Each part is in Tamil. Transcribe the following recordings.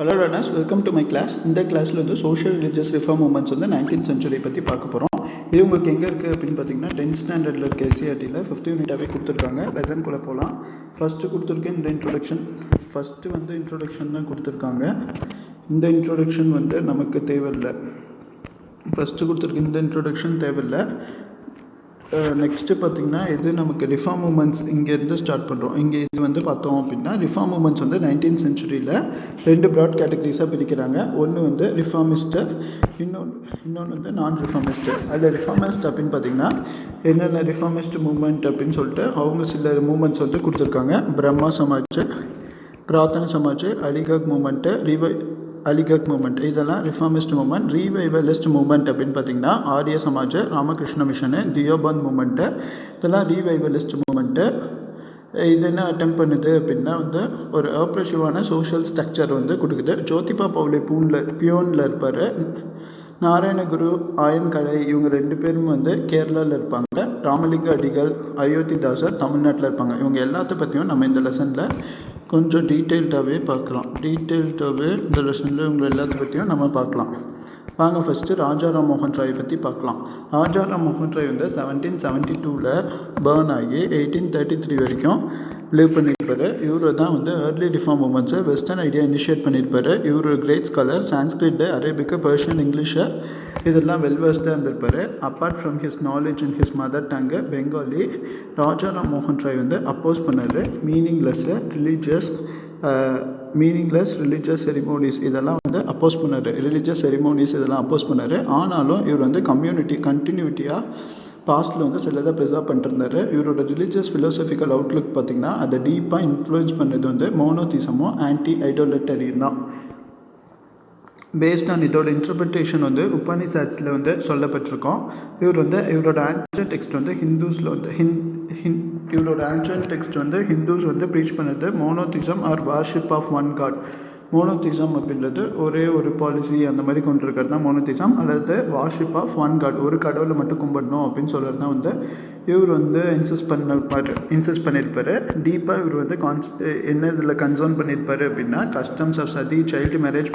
Hello learners, welcome to my class. இந்த கிளாஸில் வந்து சோஷியல் ரிலீஜியஸ் ரிஃபார்ம் மூமெண்ட்ஸ் வந்து 19th சென்ச்சுரி பற்றி பார்க்க போகிறோம். இது உங்களுக்கு எங்கே இருக்குது அப்படின்னு பார்த்தீங்கன்னா 10th ஸ்டாண்டர்டில் இருக்க எஸ்சிஆர்டியில் 5th யூனிட்டாகவே கொடுத்துருக்காங்க. லெசன்குள்ளே போகலாம். ஃபஸ்ட்டு கொடுத்துருக்கேன் இந்த இன்ட்ரொடக்ஷன். ஃபஸ்ட்டு வந்து இன்ட்ரொடக்ஷன் தான் கொடுத்துருக்காங்க. இந்த இன்ட்ரொடக்ஷன் வந்து நமக்கு தேவையில்லை. ஃபஸ்ட்டு கொடுத்துருக்க இந்த இன்ட்ரொடக்ஷன் தேவையில்லை. நெக்ஸ்ட்டு பார்த்திங்கன்னா இது நமக்கு ரிஃபார்ம் மூமெண்ட்ஸ் இங்கேருந்து ஸ்டார்ட் பண்ணுறோம். இங்கே இது வந்து பார்த்தோம் அப்படின்னா ரிஃபார்ம் மூமெண்ட்ஸ் வந்து 19th சென்ச்சுரியில் 2 ப்ராட் கேட்டகரிஸாக பிரிக்கிறாங்க. ஒன்று வந்து ரிஃபார்மிஸ்ட்டு, இன்னொன்று வந்து நான் ரிஃபார்மிஸ்ட்டு. அதில் ரிஃபார்மிஸ்ட் அப்படின்னு பார்த்திங்கன்னா என்னென்ன ரிஃபார்மிஸ்ட் மூமெண்ட் அப்படின்னு சொல்லிட்டு அவங்க சில மூமெண்ட்ஸ் வந்து கொடுத்துருக்காங்க. பிரம்மா சமாஜ், பிரார்த்தனை சமாஜ், அலிகக் மூமெண்ட்டு, அலிகக் மூமெண்ட், இதெல்லாம் ரிஃபார்மிஸ்ட் மூமெண்ட். ரீவைவலிஸ்ட் மூமெண்ட் அப்படின்னு பார்த்தீங்கன்னா ஆரிய சமாஜ், ராமகிருஷ்ண மிஷனு, தியோபந்த் மூமெண்ட்டு, இதெல்லாம் ரீவைவலிஸ்ட் மூமெண்ட்டு. இது என்ன அட்டெம்ப்ட் பண்ணுது அப்படின்னா வந்து ஒரு ஆப்ரேசிவான சோஷியல் ஸ்ட்ரக்சர் வந்து கொடுக்குது. ஜோதிபா பவுலே பியோனில் இருப்பார். நாராயணகுரு, ஆயன்கலை, இவங்க 2 பேரும் வந்து கேரளாவில் இருப்பாங்க. ராமலிங்க அடிகள், அயோத்திதாசர் தமிழ்நாட்டில் இருப்பாங்க. இவங்க எல்லாத்த பற்றியும் நம்ம இந்த லெசனில் கொஞ்சம் டீட்டெயில்டாகவே பார்க்கலாம். டீட்டெயில்டாகவே இந்த லெசனில் இவங்க எல்லாத்த பற்றியும் நம்ம பார்க்கலாம். வாங்க ஃபஸ்ட்டு ராஜாராம் மோகன் ராயை பற்றி பார்க்கலாம். ராஜாராம் மோகன் ராய் வந்து 1772 பேர்ன் ஆகி 1833 வரைக்கும் லிவ் பண்ணியிருப்பார். இவர் தான் வந்து ஏர்லி ரிஃபார்ம் மூமெண்ட்ஸை வெஸ்டர்ன் ஐடியா இனிஷியேட் பண்ணியிருப்பார். இவர் great scholar. Sanskrit, Arabic, Persian, English இதெல்லாம் வெல்வர்ஸ்டாக இருந்திருப்பார். Apart from his knowledge in his mother tongue Bengali, Rajaram மோகன் ராய் வந்து அப்போஸ் பண்ணார் மீனிங்லெஸ் ரிலீஜியஸ் செரிமோனிஸ் இதெல்லாம் வந்து அப்போஸ் பண்ணார். ரிலீஜியஸ் செரிமோனிஸ் இதெல்லாம் அப்போஸ் பண்ணார். ஆனாலும் இவர் வந்து கண்டினியூட்டியாக பாஸ்ட்டில் வந்து சிலதை ப்ரிசர்வ் பண்ணிருந்தார். இவரோட ரிலீஜியஸ் ஃபிலோசபிக்கல் அவுட்லுக் பார்த்திங்கன்னா அதை டீப்பாக இன்ஃப்ளூயன்ஸ் பண்ணது வந்து மோனோதிசமும் ஆன்டி ஐடோலட்டரியும் தான். பேஸ்ட் ஆன் இதோட இன்டர்பிரிட்டேஷன் வந்து உபனிஷத்ஸில் வந்து சொல்லப்பட்டிருக்கோம். இவரோட ஆன்ஷியன்ட் டெக்ஸ்ட் வந்து ஹிந்துஸில் வந்து ஹிந்துஸ் வந்து ப்ரீச் பண்ணது monotheism or worship of one God. Monotheism அப்படின்றது ஒரே ஒரு பாலிசி அந்த மாதிரி கொண்டு இருக்கிறது தான் மோனோதிசம், அல்லது வார்ஷிப் ஆஃப் ஒன் காட், ஒரு கடவுளை மட்டும் கும்பிடணும் அப்படின்னு சொல்கிறது தான் வந்து இவர் வந்து இன்சிஸ்ட் பண்ணியிருப்பார். டீப்பாக இவர் வந்து என்ன இதில் கன்சர்ன் பண்ணியிருப்பார் அப்படின்னா customs of sati, child marriage,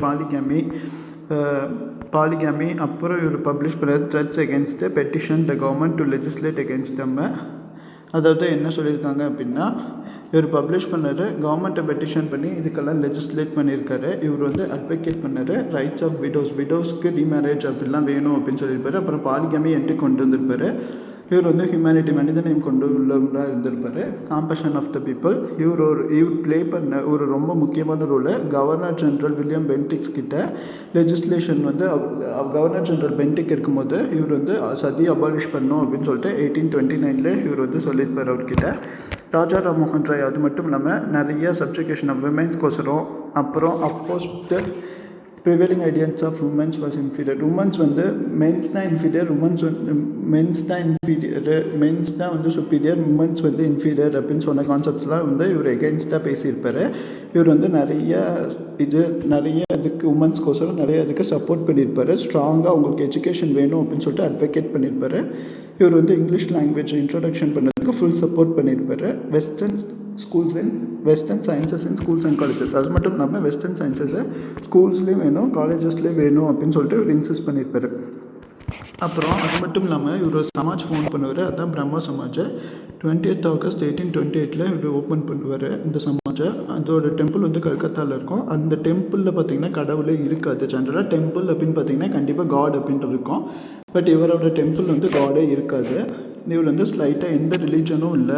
polygamy. அப்புறம் இவர் பப்ளிஷ் பண்ணது threats against petition the government to legislate against them. அதாவது என்ன சொல்லியிருக்காங்க அப்படின்னா இவர் பப்ளிஷ் பண்ணார், கவர்மெண்ட்டை பெட்டிஷன் பண்ணி இதுக்கெல்லாம் லெஜிஸ்லேட் பண்ணியிருக்காரு. இவர் வந்து அட்வொகேட் பண்ணார் ரைட்ஸ் ஆஃப் விடோஸ்க்கு ரீமேரேஜ் அப்படிலாம் வேணும் அப்படின்னு சொல்லியிருப்பார். அப்புறம் பாலிகேமி என்ட்டு கொண்டு வந்திருப்பார். இவர் வந்து ஹியூமனிட்டி மனிதனையும் கொண்டு உள்ளவராக இருந்திருப்பார். காம்பஷன் ஆஃப் த பீப்புள். இவர் ப்ளே பண்ண ஒரு ரொம்ப முக்கியமான ரோலை கவர்னர் ஜென்ரல் வில்லியம் பென்டிக்ஸ் கிட்ட லெஜிஸ்லேஷன் வந்து கவர்னர் ஜென்ரல் பென்டிக் இருக்கும்போது இவர் வந்து சதி அபாலிஷ் பண்ணணும் அப்படின்னு சொல்லிட்டு 1829 இவர் வந்து சொல்லியிருப்பார் அவர்கிட்ட. ராஜாராம் மோகன் ராய் அது மட்டும் இல்லாமல் நிறைய சப்ஜெக்ஷன் ஆஃப் விமென்ஸ்கோசரம், அப்புறம் opposed prevailing ideas of womens was inferior. Womens வந்து மென்ஸ் தான் இன்ஃபீரியர், மென்ஸ் தான் வந்து சுப்பீரியர், உமன்ஸ் வந்து இன்ஃபீரியர் அப்படின்னு சொன்ன கான்செப்ட்ஸ்லாம் வந்து இவர் எகெயின்ஸ்டாக பேசியிருப்பார். இவர் வந்து நிறைய இதுக்கு உமன்ஸ்கோசரம் நிறைய இதுக்கு சப்போர்ட் பண்ணியிருப்பார். ஸ்ட்ராங்காக அவங்களுக்கு எஜுகேஷன் வேணும் அப்படின்னு சொல்லிட்டு அட்வொகேட் பண்ணியிருப்பார். இவர் வந்து இங்கிலீஷ் லாங்குவேஜ் இன்ட்ரொடக்ஷன் பண்ணுறதுக்கு ஃபுல் சப்போர்ட் பண்ணியிருப்பார். Western sciences in schools and colleges, அது மட்டும் இல்லாமல் வெஸ்டர்ன் சயின்சஸை ஸ்கூல்ஸ்லேயும் வேணும், காலேஜஸ்லேயும் வேணும் அப்படின்னு சொல்லிட்டு இவர் இன்சிஸ்ட் பண்ணியிருப்பார். அப்புறம் அது மட்டும் இல்லாமல் இவர் ஒரு சமாஜ் ஃபோன் பண்ணுவார். அதுதான் பிரம்மா சமாஜ். 20th August 1828 இவர் ஓப்பன் பண்ணுவார் இந்த சமாஜை. அதோட டெம்பிள் வந்து கல்கத்தாவில் இருக்கும். அந்த டெம்பிளில் பார்த்திங்கன்னா கடவுளே இருக்காது. ஜென்ரலாக டெம்பிள் அப்படின்னு பார்த்திங்கன்னா கண்டிப்பாக காட் அப்படின்ட்டு இருக்கும். பட் இவரோட டெம்பிள் வந்து காடே இருக்காது. இவர் வந்து ஸ்லைட்டாக எந்த ரிலீஜனும் இல்லை,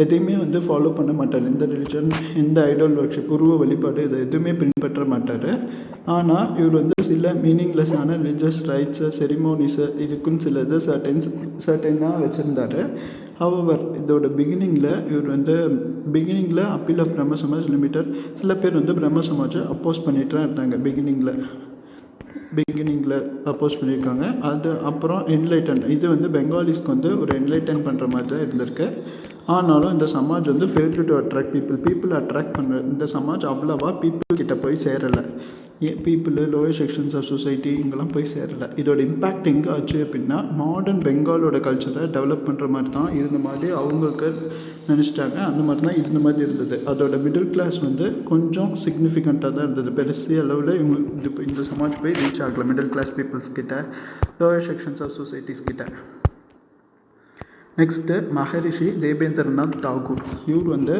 எதையுமே வந்து ஃபாலோ பண்ண மாட்டார். எந்த ரிலீஜன், எந்த ஐடல் வர்ஷிப், உருவ வழிபாடு இதை எதுவுமே பின்பற்ற மாட்டார். ஆனால் இவர் வந்து சில மீனிங்லெஸ்ஸான ரிலீஜியஸ் ரைட்ஸு, செரிமோனிஸு இதுக்குன்னு சில இது சர்டனாக வச்சுருந்தார். ஹவவர் இதோட பிகினிங்கில் அப்பீல் ஆஃப் பிரம்ம சமாஜ் லிமிடெட், சில பேர் வந்து பிரம்ம சமாஜை அப்போஸ் பண்ணிட்டு தான் இருந்தாங்க. பிகினிங்கில் அப்போஸ் பண்ணியிருக்காங்க. அது அப்புறம் என்லைட்டன், இது வந்து பெங்காலிஸ்க்கு வந்து ஒரு என்லைட்டன் பண்ணுற மாதிரி தான் இருந்திருக்கு. ஆனாலும் இந்த சமாஜ் வந்து fail to attract people attract பண்ண இந்த சமாஜ் அவ்வளோவா பீப்புள் கிட்ட போய் சேரலை. People lower sections of society இங்கெல்லாம் போய் சேரலை. இதோட இம்பேக்ட் எங்கே ஆச்சு அப்படின்னா மாடர்ன் பெங்காலோட கல்ச்சரை டெவலப் பண்ணுற மாதிரி தான் இருந்த மாதிரி அவங்களுக்கு நினச்சிட்டாங்க. அந்த மாதிரி தான் இருந்த மாதிரி இருந்தது. அதோட மிடில் கிளாஸ் வந்து கொஞ்சம் சிக்னிஃபிகண்ட்டாக தான் இருந்தது. பெருசிய அளவில் இவங்க இந்த சமாஜ் போய் ரீச் ஆகலை மிடில் கிளாஸ் பீப்புள்ஸ் கிட்ட, லோயர் செக்ஷன்ஸ் ஆஃப் சொசைட்டிஸ் கிட்ட. நெக்ஸ்ட்டு மகரிஷி தேபேந்திரநாத் தாகூர். இவர் வந்து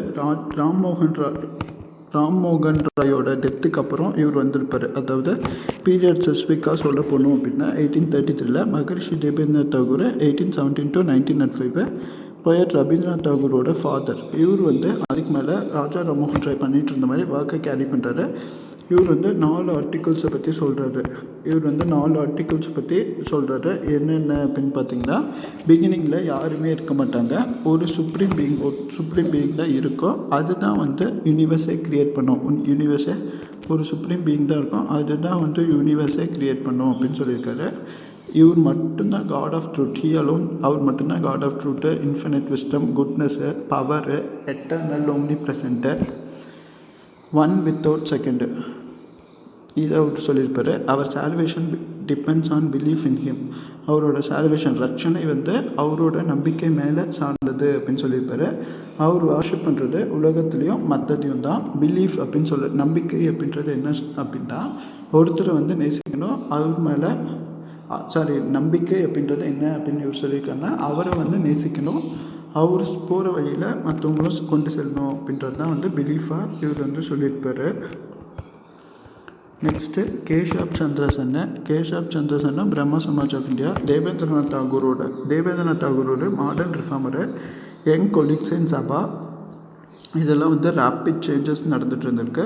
ராம்மோகன் ராயோட டெத்துக்கு அப்புறம் இவர் வந்திருப்பார். அதாவது பீரியட் ஸ்பெசிஃபிக்காக சொல்ல போனோம் அப்படின்னா 1833 மகரிஷி தேபேந்திரநாத் தாகூர் 1817 to 1905 போயட் ரவீந்திரநாத் தாகூரோட ஃபாதர். இவர் வந்து அதுக்கு மேலே ராஜா ராம்மோகன் ராய் பண்ணிகிட்டு இருந்த மாதிரி ஒர்க்கை கேரி பண்ணுறாரு. இவர் வந்து 4 ஆர்டிகல்ஸை பற்றி சொல்கிறாரு. என்னென்ன அப்படின்னு பார்த்தீங்கன்னா, பிகினிங்கில் யாருமே இருக்க மாட்டாங்க, ஒரு சுப்ரீம் பீயிங் தான் இருக்கும். அதுதான் வந்து யூனிவர்ஸை க்ரியேட் பண்ணும். ஒரு சுப்ரீம் பீயிங் தான் இருக்கும், அதுதான் வந்து யூனிவர்ஸை க்ரியேட் பண்ணும் அப்படின்னு சொல்லியிருக்காரு. இவர் மட்டும்தான் காட் ஆஃப் ட்ரூத். அவர் மட்டும்தான் God of truth, infinite wisdom, goodness, power, eternal omnipresent, one without second, இதை அவர் சொல்லியிருப்பார். அவர் salvation depends on belief in him. அவரோட சால்வேஷன் ரட்சணை வந்து அவரோட நம்பிக்கை மேலே சார்ந்தது அப்படின்னு சொல்லியிருப்பார். அவர் வார்ஷிப் பண்ணுறது உலகத்துலேயும் மற்றதையும் தான். பிலீஃப் அப்படின்னு நம்பிக்கை அப்படின்றது என்ன அப்படின்னா, ஒருத்தரை வந்து நேசிக்கணும், அவர் மேலே நம்பிக்கை அப்படின்றது என்ன அப்படின்னு இவர் சொல்லியிருக்காங்கன்னா, அவரை வந்து நேசிக்கணும், அவர் போகிற வழியில் மற்றவங்களும் கொண்டு செல்லணும் அப்படின்றது தான் வந்து பிலீஃபாக இவர் வந்து சொல்லியிருப்பார். நெக்ஸ்ட்டு கேஷப் சந்திர சென்னும் பிரம்ம சமாஜ் ஆஃப் இந்தியா. தேவேந்திரநாத் தாகூரோட modern reformer, young colleagues in Sabha, இதெல்லாம் வந்து ரேப்பிட் சேஞ்சஸ் நடந்துகிட்டு இருந்திருக்கு.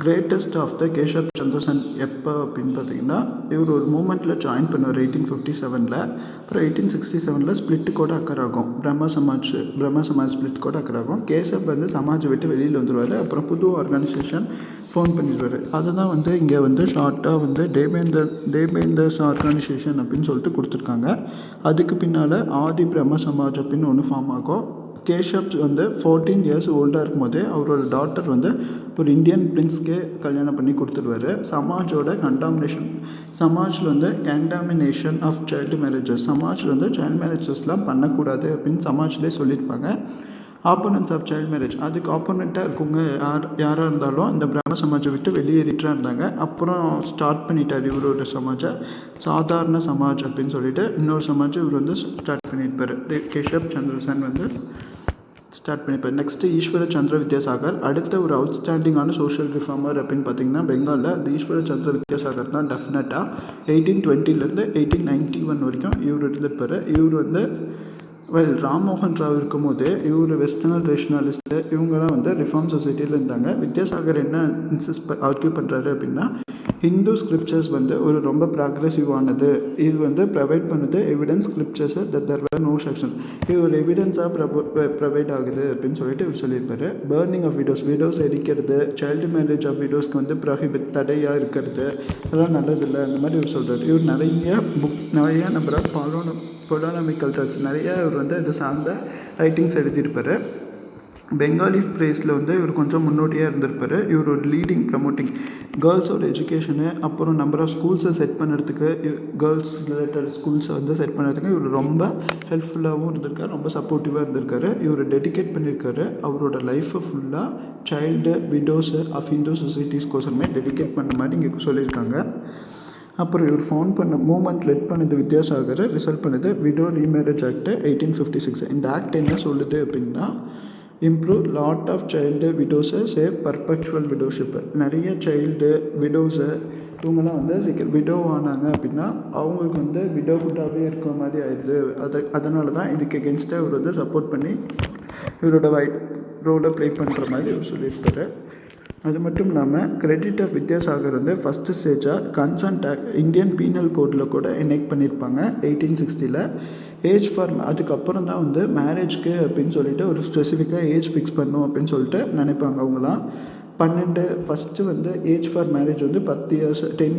Greatest of the Keshab Chandra Sen எப்போ அப்படின்னு பார்த்தீங்கன்னா, இவர் ஒரு மூமெண்ட்டில் ஜாயின் பண்ணுவார் 1857. அப்புறம் 1867 ஸ்பிளிட்டு கூட அக்கர் ஆகும். பிரம்ம சமாஜ் ஸ்பிளிட் கூட அக்கர் ஆகும். கேசப் வந்து சமாஜை விட்டு வெளியில் வந்துடுவார். அப்புறம் புது ஆர்கனைசேஷன் ஃபோன் பண்ணிடுவார். அதுதான் வந்து இங்கே வந்து ஷார்ட்டாக வந்து தேபேந்தர்ஸ் ஆர்கனைசேஷன் அப்படின்னு சொல்லிட்டு கொடுத்துருக்காங்க. அதுக்கு பின்னால் ஆதி பிரம்ம சமாஜ் அப்படின்னு ஒன்று ஃபார்ம் ஆகும். கேஷப் வந்து 14 years ஓல்டாக இருக்கும்போதே அவரோட டாட்டர் வந்து ஒரு இந்தியன் பிரின்ஸ்க்கே கல்யாணம் பண்ணி கொடுத்துருவாரு. சமாஜில் வந்து கண்டாமினேஷன் ஆஃப் சைல்டு மேரேஜஸ், சமாஜில் வந்து சைல்டு மேரேஜஸ்லாம் பண்ணக்கூடாது அப்படின்னு சமாஜ்லேயே சொல்லியிருப்பாங்க. ஆப்போனன்ஸ் ஆஃப் சைல்டு மேரேஜ், அதுக்கு ஆப்போனண்ட்டாக இருக்கவங்க யாராக இருந்தாலும் இந்த பிரம்ம சமாஜை விட்டு வெளியேறிட்டு இருந்தாங்க. அப்புறம் ஸ்டார்ட் பண்ணிட்டார் இவரோட சமாஜை, சாதாரண சமாஜ் அப்படின்னு சொல்லிட்டு இன்னொரு சமாஜை இவர் வந்து ஸ்டார்ட் பண்ணியிருப்பார். கேஷப் சந்திர சென் வந்து ஸ்டார்ட் பண்ணியிருப்பார். நெக்ஸ்ட்டு ஈஸ்வர சந்திர வித்யாசாகர். அடுத்த ஒரு அவுட்ஸ்டாண்டிங்கான சோஷியல் ரிஃபார்மர் அப்படின்னு பார்த்தீங்கன்னா பெங்காலில் அந்த ஈஸ்வர சந்திர வித்யாசாகர் தான் டெஃபினட்டாக. 1820 1891 வரைக்கும் இவர் இருந்திருப்பார். இவர் வந்து ராம்மோகன் ராவ் இருக்கும்போது இவர் வெஸ்டர்னல் ரேஷனலிஸ்ட்டு, இவங்கெல்லாம் வந்து ரிஃபார்ம் சொசைட்டியில் இருந்தாங்க. வித்யாசாகர் என்ன ஆர்கியூ பண்ணுறாரு அப்படின்னா, ஹிந்து ஸ்கிரிப்சர்ஸ் வந்து ஒரு ரொம்ப ப்ராக்ரெசிவானது, இது வந்து ப்ரொவைட் பண்ணுது எவிடன்ஸ் ஸ்கிரிப்சர்ஸை தட் நோ செக்ஷன், இது ஒரு எவிடன்ஸாக ப்ரொவைட் ஆகுது அப்படின்னு சொல்லிட்டு இவர் சொல்லியிருப்பார். பர்னிங் ஆஃப் விடோஸ் எரிக்கிறது, சைல்டு மேரேஜ் ஆஃப் விடோஸ்க்கு வந்து தடையாக இருக்கிறது, அதெல்லாம் நல்லதில்லை அந்த மாதிரி இவர் சொல்கிறார். இவர் நிறைய நம்பர் ஆஃப் பொலோனமிக்கல் தாட்ஸ், நிறையா இவர் வந்து இது சார்ந்த ரைட்டிங்ஸ் எழுதியிருப்பார். பெங்காலி ஃப்ரேஸில் வந்து இவர் கொஞ்சம் முன்னோடியாக இருந்திருப்பார். இவர் ஒரு லீடிங் ப்ரமோட்டிங் கேர்ள்ஸோட எஜுகேஷனு, அப்புறம் நம்பர் ஆஃப் ஸ்கூல்ஸை செட் பண்ணுறதுக்கு, கேர்ள்ஸ் ரிலேட்டட் ஸ்கூல்ஸை வந்து செட் பண்ணுறதுக்கு இவர் ரொம்ப ஹெல்ப்ஃபுல்லாகவும் இருந்திருக்காரு, ரொம்ப சப்போர்ட்டிவாக இருந்திருக்காரு. இவர் டெடிகேட் பண்ணியிருக்காரு அவரோட லைஃப்பை ஃபுல்லாக சைல்டு விடோஸு ஆஃப் ஹிந்து சொசைட்டிஸ்கோசமே டெடிகேட் பண்ண மாதிரி இங்கே சொல்லியிருக்காங்க. அப்புறம் இவர் மூமெண்ட் லெட் பண்ணது வித்யாசாகர், ரிசல்ட் பண்ணது விடோ ரீமேரேஜ் ஆக்ட் 1856. இந்த ஆக்ட் என்ன சொல்லுது அப்படின்னா, இம்ப்ரூவ் லாட் ஆஃப் சைல்டு விடோஸை சேவ் பர்பச்சுவல் விடோஷிப்பு. நிறைய சைல்டு விடோஸை இவங்கெல்லாம் வந்து விடோ ஆனாங்க அப்படின்னா அவங்களுக்கு வந்து விடோவுட்டாகவே இருக்கிற மாதிரி ஆயிடுது. அதனால தான் இதுக்கு எகென்ஸ்டாக இவர் வந்து சப்போர்ட் பண்ணி இவரோட ரோலை ப்ளே பண்ணுற மாதிரி இவர் சொல்லியிருப்பார். அது மட்டும் இல்லாமல் கிரெடிட் ஆஃப் வித்யாசாகர் வந்து ஃபஸ்ட்டு ஸ்டேஜாக கன்சன்ட் ஆக்ட் இந்தியன் பீனல் கோடில் கூட எனெக்ட் பண்ணியிருப்பாங்க 1860. ஏஜ் ஃபார் அதுக்கப்புறம் தான் வந்து மேரேஜ்க்கு அப்படின்னு சொல்லிட்டு ஒரு ஸ்பெசிஃபிக்காக ஏஜ் ஃபிக்ஸ் பண்ணும் அப்படின்னு சொல்லிட்டு நினைப்பாங்க. அவங்களாம் ஃபஸ்ட்டு வந்து ஏஜ் ஃபார் மேரேஜ் வந்து 10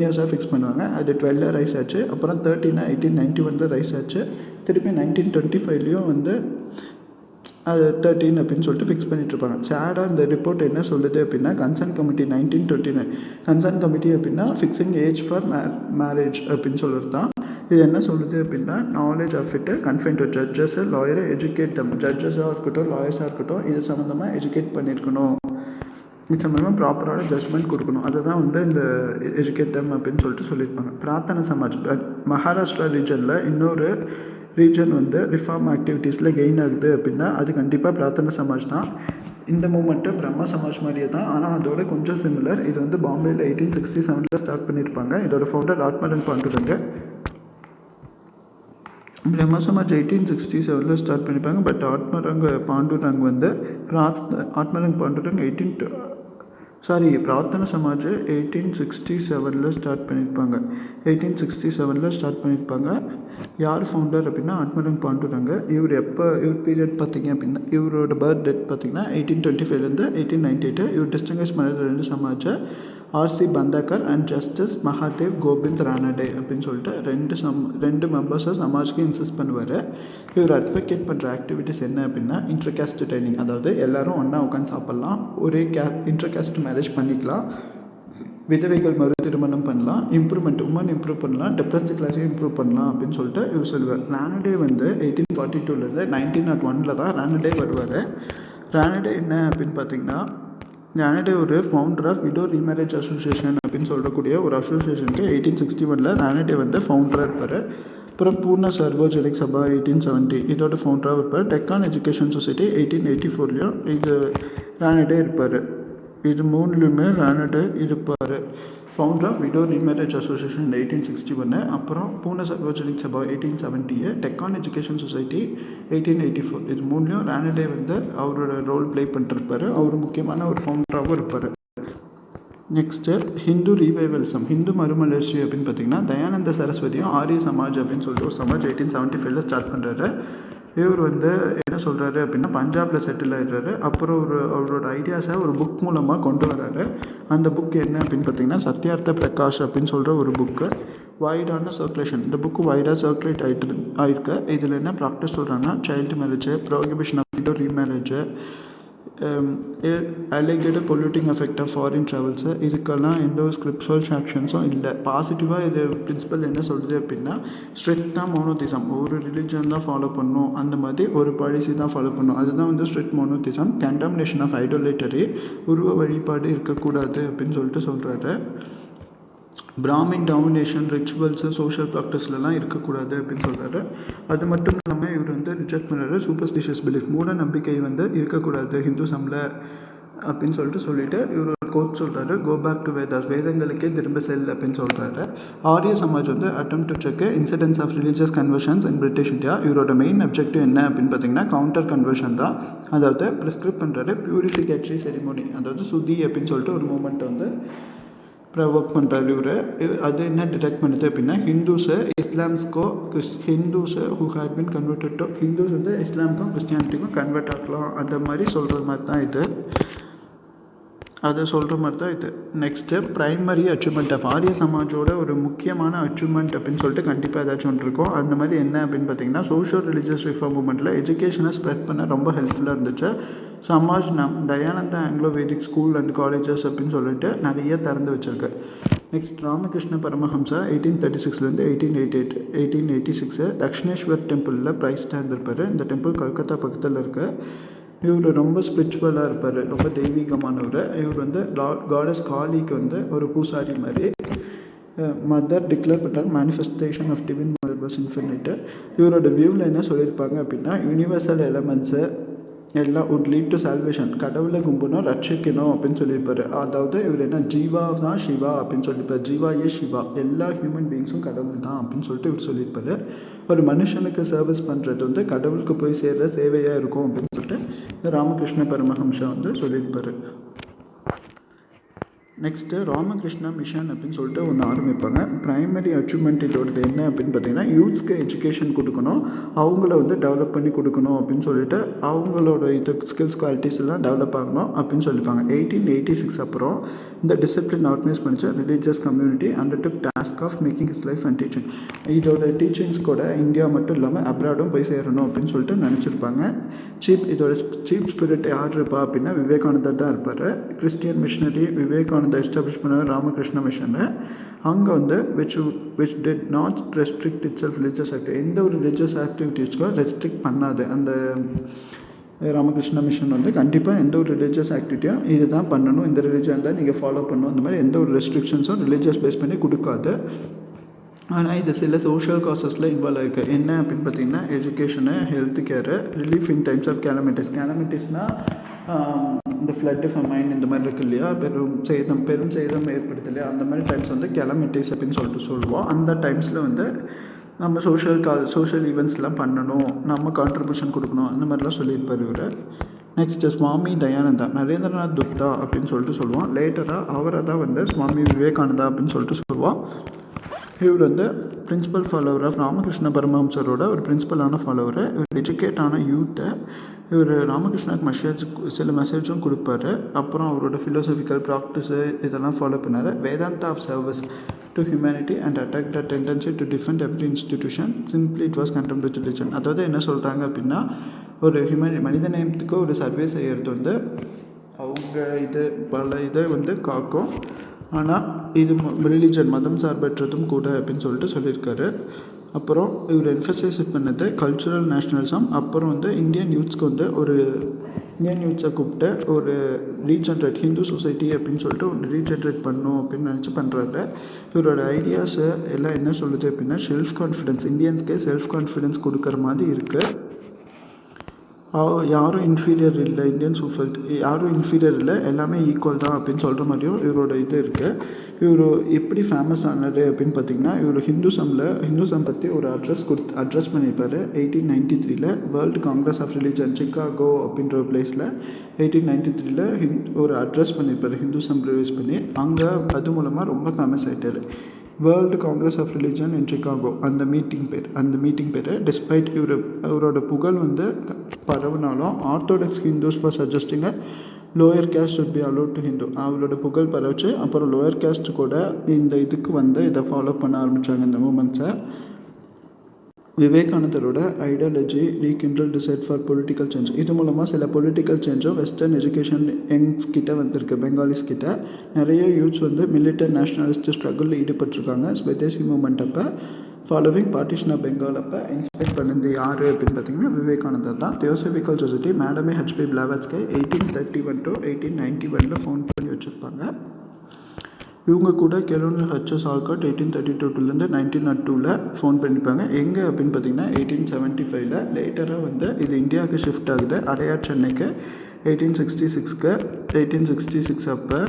இயர்ஸாக ஃபிக்ஸ் பண்ணுவாங்க. அது 12 ரைஸ் ஆச்சு. அப்புறம் 13 1891 ரைஸ் ஆச்சு. திருப்பி 1925 வந்து அது 13 அப்படின்னு சொல்லிட்டு ஃபிக்ஸ் பண்ணிட்டுருப்பாங்க. சேடாக இந்த ரிப்போர்ட் என்ன சொல்லுது அப்படின்னா, கன்சர்ன் கமிட்டி 1929 கன்சர்ன் கமிட்டி அப்படின்னா ஃபிக்ஸிங் ஏஜ் ஃபார் மேரேஜ் அப்படின்னு சொல்கிறது தான். இது என்ன சொல்லுது அப்படின்னா, knowledge of it confine to judges, லாயரை எஜுகேட் தம், ஜட்ஜஸாக இருக்கட்டும் லாயர்ஸாக இருக்கட்டும் இது சம்மந்தமாக எஜுகேட் பண்ணியிருக்கணும், இது சம்மந்தமாக ப்ராப்பரான ஜட்ஜ்மெண்ட் கொடுக்கணும். அதுதான் வந்து இந்த எஜுகேட் தம் அப்படின்னு சொல்லிட்டு சொல்லியிருப்பாங்க. பிரார்த்தனை சமாஜ் மகாராஷ்டிரா ரீஜனில் இன்னொரு ரீஜன் வந்து ரிஃபார்ம் ஆக்டிவிட்டீஸில் கெயின் ஆகுது அப்படின்னா அது கண்டிப்பாக பிரார்த்தனை சமாஜ் தான். இந்த மூமெண்ட்டு பிரம்ம சமாஜ் மாதிரியே தான், ஆனால் அதோட கொஞ்சம் சிமிலர். இது வந்து பாம்பேயில் 1867 ஸ்டார்ட் பண்ணியிருப்பாங்க. இதோட ஃபவுண்டர் ஆத்மரங் பாண்டுரங்க. பிரம்ம சமாஜ் 1867 ஸ்டார்ட் பண்ணியிருப்பாங்க. பட் ஆத்மரங் பாண்டுரங் வந்து ஆத்மரங் பாண்டுரங் பிரார்த்தனை சமாஜ் 1867 ஸ்டார்ட் பண்ணியிருப்பாங்க. 1867 ஸ்டார்ட் பண்ணியிருப்பாங்க. யார் ஃபவுண்டர் அப்படின்னா ஆத்மரங் பாண்டுரங்க. இவர் பீரியட் பார்த்திங்க அப்படின்னா இவரோட பர்த் டேட் பார்த்திங்கன்னா 1825 1898. இவர் டிஸ்டிங்விஷ் பண்ண 2 Samaj RC Bhandarkar and justice Mahadev Govind Ranade அப்படின்னு சொல்லிட்டு 2 மெம்பர்ஸை சமாஜ்க்கு இன்சிஸ்ட் பண்ணுவார். இவர் அட்வொகேட் பண்ணுற ஆக்டிவிட்டீஸ் என்ன அப்படின்னா, இன்டர்காஸ்ட் ட்ரைனிங், அதாவது எல்லோரும் ஒன்றா உட்காந்து சாப்பிட்லாம், ஒரே இன்டர்காஸ்ட் மேரேஜ் பண்ணிக்கலாம், விதவைகள் மறு திருமணம் பண்ணலாம், உமன் இம்ப்ரூவ் பண்ணலாம், டெப்ரஸ்ட் கிளாஸையும் இம்ப்ரூவ் பண்ணலாம் அப்படின்னு சொல்லிட்டு இவர் சொல்லுவார். ரானடே வந்து 1842 1901 தான் ரானடே வருவார். ரானடே என்ன அப்படின்னு பார்த்தீங்கன்னா, ரானடே ஒரு founder of widow remarriage association அப்படின்னு சொல்லக்கூடிய ஒரு அசோசியேஷனுக்கு 1861 ரானடே வந்து ஃபவுண்டராக இருப்பார். அப்புறம் பூர்ண சர்வோஜனிக் சபா 1870 இதோட ஃபவுண்டராக இருப்பார். டெக்கான் எஜுகேஷன் சொசைட்டி 1884 இது ரானடே இருப்பார். இது 3லுமே ரானடே இருப்பார். Founder of widow remarriage association 1861, அப்புறம் பூர்ண சர்வோஜனிக் சபா 1870, டெக்கான் எஜுகேஷன் சொசைட்டி 1884. இது 3லையும் ரானடே வந்து அவரோட ரோல் ப்ளே பண்ணிட்டுருப்பார். அவர் முக்கியமான ஒரு ஃபவுண்டராகவும் இருப்பார். நெக்ஸ்ட்டு ஹிந்து ரீவைவலிசம், ஹிந்து மறுமலர்ச்சி அப்படின்னு பார்த்திங்கன்னா, தயானந்த சரஸ்வதியும் ஆரிய சமாஜ் அப்படின்னு சொல்லிட்டு ஒரு சமாஜ் 1875 ஸ்டார்ட் பண்ணுறாரு. இவர் வந்து என்ன சொல்கிறாரு அப்படின்னா, பஞ்சாபில் செட்டில் ஆகிடுறாரு. அப்புறம் அவரோட ஐடியாஸை ஒரு புக் மூலமாக கொண்டு வர்றாரு. அந்த புக் என்ன அப்படின்னு பார்த்தீங்கன்னா, சத்யார்த்த பிரகாஷ் அப்படின்னு சொல்கிற ஒரு புக்கு, வைடான சர்க்குலேஷன். இந்த புக்கு வைடாக சர்க்குலேட் ஆகிருக்கு. இதில் என்ன ப்ராக்டிஸ் சொல்கிறாங்கன்னா, child marriage, prohibition of widow remarriage, alleged polluting effect of foreign travels, இதுக்கெல்லாம் எந்த ஒரு ஸ்கிரிப்சுவல் ஆக்ஷன்ஸும் இல்லை. பாசிட்டிவாக இது பிரின்சிபல் என்ன சொல்லுது அப்படின்னா, ஸ்ட்ரிக்டாக மோனோதிசம், ஒரு ரிலிஜன் தான் ஃபாலோ பண்ணணும், அந்த மாதிரி ஒரு பாலிசி தான் ஃபாலோ பண்ணணும். அதுதான் வந்து ஸ்ட்ரிக்ட் மோனோதிசம். கண்டம்னேஷன் ஆஃப் ஐடோலேட்டரி, உருவ வழிபாடு இருக்கக்கூடாது அப்படின்னு சொல்லிட்டு சொல்கிறாரு. பிராமின் டாமினேஷன், ரிச்சுவல்ஸு, சோஷியல் ப்ராக்டிஸ்லாம் இருக்கக்கூடாது அப்படின்னு சொல்கிறாரு. அது மட்டும் இல்லாமல் இவர் வந்து ரிஜெக்ட் பண்ணுறாரு சூப்பர்ஸ்டிஷியஸ் பிலீஃப், மூட நம்பிக்கை வந்து இருக்கக்கூடாது ஹிந்துசமில் அப்படின்னு சொல்லிட்டு இவர் ஒரு கோட் சொல்கிறாரு, கோ பேக் டு வேதாஸ், வேதங்களுக்கே திரும்ப செல் அப்படின்னு சொல்கிறாரு. ஆரிய சமாஜ் வந்து attempt to check incidents of religious conversions in British India. இவரோட மெயின் அப்ஜெக்டிவ் என்ன அப்படின்னு பார்த்தீங்கன்னா, கவுண்டர் கன்வர்ஷன் தான். அதாவது ப்ரிஸ்கிரிப்ட் பண்ணுறாரு பியூரிஃபிகேட்டரி செரிமோனி, அதாவது சுதி அப்படின்னு சொல்லிட்டு ஒரு மூமெண்ட் வந்து ஒர்க் பண்ணுறாரு இவர். அது என்ன டிடெக்ட் பண்ணுது அப்படின்னா, Hindus who had been converted to, Hindus வந்து இஸ்லாமுக்கும் கிறிஸ்டியானிட்டிக்கும் கன்வெர்ட் ஆகலாம், அந்த மாதிரி சொல்கிற மாதிரி தான் இது. நெக்ஸ்ட்டு ப்ரைமரி அச்சீவ்மெண்ட் ஆஃப் ஆரிய சமாஜோட ஒரு முக்கியமான அச்சீவ்மெண்ட் அப்படின்னு சொல்லிட்டு கண்டிப்பாக ஏதாச்சும் ஒன்று இருக்கும். அந்த மாதிரி என்ன அப்படின்னு பார்த்தீங்கன்னா, சோஷியல் ரிலீஜியஸ் ரிஃபார்ம் மூமெண்ட்டில் எஜுகேஷனை ஸ்ப்ரெட் பண்ண ரொம்ப ஹெல்ப்ஃபுல்லாக இருந்துச்சு. Samaj Dayananda Anglo Vedic school and colleges அப்படின்னு சொல்லிட்டு நிறைய திறந்து வச்சுருக்கு. நெக்ஸ்ட் ராமகிருஷ்ண பரமஹம்சா 1836 1886 தக்ஷிணேஸ்வர் டெம்பிளில் பிரைஸ்டாக இருந்திருப்பார். இந்த டெம்பிள் கல்கத்தா பக்கத்தில் இருக்குது. இவர் ரொம்ப ஸ்பிரிச்சுவலாக இருப்பார், ரொம்ப தெய்வீகமானவர். இவர் வந்து காடஸ் காளிக்கு வந்து ஒரு பூசாரி மாதிரி. மதர் டிக்ளேர் பண்ணுறாரு manifestation of twin mothers infinity. இவரோட வியூவில் என்ன சொல்லியிருப்பாங்க அப்படின்னா, யூனிவர்சல் எலமெண்ட்ஸு எல்லாம் உட் லீட் டு சால்வேஷன், கடவுளை கும்பிடணும், ரட்சிக்கணும் அப்படின்னு சொல்லியிருப்பார். அதாவது இவர் என்ன, ஜீவா தான் சிவா அப்படின்னு சொல்லியிருப்பார். ஜீவாயே சிவா, எல்லா ஹியூமன் பீயிங்ஸும் கடவுள் தான் அப்படின்னு சொல்லிட்டு இவர் சொல்லியிருப்பார். ஒரு மனுஷனுக்கு சர்வீஸ் பண்ணுறது வந்து கடவுளுக்கு போய் சேர்கிற சேவையாக இருக்கும் அப்படின்னு சொல்லிட்டு இந்த ராமகிருஷ்ண பரமஹம்சா வந்து சொல்லியிருப்பார். நெக்ஸ்ட்டு ராமகிருஷ்ணா மிஷன் அப்படின்னு சொல்லிட்டு ஒன்று ஆரம்பிப்பாங்க. ப்ரைமரி அச்சீவ்மெண்ட் இதோடது என்ன அப்படின்னு பார்த்தீங்கன்னா, யூத்ஸ்க்கு எஜுகேஷன் கொடுக்கணும், அவங்கள வந்து டெவலப் பண்ணி கொடுக்கணும் அப்படின்னு சொல்லிட்டு அவங்களோட ஸ்கில்ஸ் குவாலிட்டிஸ் எல்லாம் டெவலப் ஆகணும் அப்படின்னு சொல்லியிருப்பாங்க. 1886 அப்புறம் இந்த டிசிப்ளின் ஆர்கனைஸ் பண்ணிச்சு religious community undertook task of making his life and teaching. இதோட டீச்சிங்ஸ் கூட இந்தியா மட்டும் இல்லாமல் அப்ராடும் போய் சேரணும் அப்படின்னு சொல்லிட்டு நினச்சிருப்பாங்க. இதோட சீஃப் ஸ்பிரிட் யார் இருப்பா அப்படின்னா விவேகானந்தர் தான் இருப்பார். கிறிஸ்டியன் மிஷனரி விவேகானந்தா எஸ்டாப்ளிஷ் பண்ண ராமகிருஷ்ண மிஷனை அங்கே வந்து which did not restrict it self religious activity, எந்த ஒரு ரிலீஜியஸ் ஆக்டிவிட்டீஸ்க்கும் ரெஸ்ட்ரிக்ட் பண்ணாது. அந்த ராமகிருஷ்ண மிஷன் வந்து கண்டிப்பாக எந்த ஒரு ரிலீஜியஸ் ஆக்டிவிட்டியும் இது தான் பண்ணணும், இந்த ரிலீஜியன் தான் நீங்கள் ஃபாலோ பண்ணணும், இந்த மாதிரி எந்த ஒரு ரெஸ்ட்ரிக்ஷன்ஸும் ரிலீஜியஸ் பேஸ் பண்ணி கொடுக்காது. ஆனால் இது சில சோஷியல் காசஸில் இன்வால்வ் ஆகிருக்கு. என்ன அப்படின்னு பார்த்தீங்கன்னா education, health care, relief in times of கேலமிட்டிஸ்னால் இந்த ஃப்ளட்டு, ஃபமைன் இந்த மாதிரி இருக்கு இல்லையா, பெரும் சேதம் ஏற்படுது இல்லையா, அந்த மாதிரி டைம்ஸ் வந்து கேலமிட்டிஸ் அப்படின்னு சொல்லுவோம். அந்த டைம்ஸில் வந்து நம்ம சோஷியல் ஈவெண்ட்ஸ்லாம் பண்ணணும், நம்ம கான்ட்ரிபியூஷன் கொடுக்கணும், அந்த மாதிரிலாம் சொல்லியிருப்பார் இவர். நெக்ஸ்ட்டு சுவாமி தயானந்தா, நரேந்திரநாத் துக்தா அப்படின்னு சொல்லிட்டு சொல்லுவோம். லேட்டராக அவரை தான் வந்து சுவாமி விவேகானந்தா அப்படின்னு சொல்லிட்டு சொல்லுவோம். இவர் வந்து பிரின்சிபல் ஃபாலோவர் ஆஃப் ராமகிருஷ்ண பரமஹம்சரோட ஒரு பிரின்சிபலான ஃபாலோவர். இவர் எஜுகேட் ஆன யூத்தை இவர் ராமகிருஷ்ணாக்கு சில மெசேஜும் கொடுப்பாரு. அப்புறம் அவரோட ஃபிலோசபிக்கல் ப்ராக்டிஸு இதெல்லாம் ஃபாலோ பண்ணார். Vedanta of service to humanity and attack the tendency to defend every institution simply it was condemn with religion. அதாவது என்ன சொல்கிறாங்க அப்படின்னா, ஒரு மனித நேயத்துக்கு ஒரு சர்வே செய்கிறது வந்து அவங்க பல இதை வந்து காக்கும், ஆனால் இது ரிலீஜன் மதம் சார்பற்றதும் கூட அப்படின்னு சொல்லியிருக்காரு. அப்புறம் இவர் என்ஃபசைஸ் பண்ணது கல்ச்சுரல் நேஷ்னலிசம். அப்புறம் வந்து இந்தியன் யூத்ஸ்க்கு வந்து இந்தியன் யூத்ஸை கூப்பிட்டு ஒரு ரீஜென்ரேட் ஹிந்து சொசைட்டி அப்படின்னு சொல்லிட்டு ஒரு ரீஜென்ரேட் பண்ணணும் அப்படின்னு நினச்சி பண்ணுறாரு. இவரோட ஐடியாஸு எல்லாம் என்ன சொல்லுது அப்படின்னா, செல்ஃப் கான்ஃபிடென்ஸ், இந்தியன்ஸ்க்கே செல்ஃப் கான்ஃபிடென்ஸ் கொடுக்குற மாதிரி இருக்குது. யாரும் இன்ஃபீரியர் இல்லை, இந்தியன் சொசைட்டி யாரும் இன்ஃபீரியர் இல்லை, எல்லாமே ஈக்குவல் தான் அப்படின்னு சொல்கிற மாதிரியும் இவரோட இது இருக்குது. இவர் எப்படி ஃபேமஸ் ஆனார் அப்படின்னு பார்த்திங்கன்னா, இவர் ஹிந்துசம் பற்றி ஒரு அட்ரஸ் பண்ணியிருப்பார் 1893 world congress of religion Chicago அப்படின்ற ஒரு பிளேஸில் 1893 ஒரு அட்ரஸ் பண்ணியிருப்பார் ஹிந்துசம் ரிலீஸ் பண்ணி. அங்கே அது மூலமாக ரொம்ப ஃபேமஸ் ஆகிட்டார். World congress of religion in Chicago அந்த மீட்டிங் பேர் டிஸ்பைட் இவரோட புகழ் வந்து பரவுனாலும் orthodox Hindus for suggesting lower caste should be allowed to Hindu. அவரோட புகழ் பரவச்சு அப்புறம் லோயர் கேஸ்ட் கூட இந்த இதுக்கு வந்து இதை ஃபாலோ பண்ண ஆரம்பித்தாங்க இந்த மூமெண்ட்ஸை. விவேகானந்தரோட ideology rekindle desire for political change, இது மூலமாக சில பொலிட்டிக்கல் சேஞ்சும் வெஸ்டர்ன் எஜுகேஷன் யங்ஸ் கிட்ட வந்திருக்கு. பெங்காலிஸ் கிட்ட நிறைய யூத்ஸ் வந்து மிலிட்டரி நேஷனலிஸ்ட் ஸ்ட்ரகிளில் ஈடுபட்டிருக்காங்க. ஸ்வதேசி மூமெண்ட் அப்போ ஃபாலோவிங் பார்ட்டிஷன் ஆஃப் பெங்கால் அப்போ இன்ஸ்பைர் பண்ணது யார் அப்படின்னு பார்த்தீங்கன்னா விவேகானந்தர் தான். தியோசபிக்கல் சொசைட்டி மேடமே ஹெச்பி பிளாவட்ஸ்கை 1831 to 1891 ஃபவுண்ட் பண்ணி வச்சுருப்பாங்க. இவங்க கூட கெலோனியல் ஹெச்எஸ் ஆல்காட் 1832 1902 ஃபோன் பண்ணியிருப்பாங்க. எங்கே அப்படின்னு பார்த்தீங்கன்னா 1875 லேட்டராக வந்து இது இந்தியாவுக்கு ஷிஃப்ட் ஆகுது, அடையார் சென்னைக்கு 1866 அப்போ.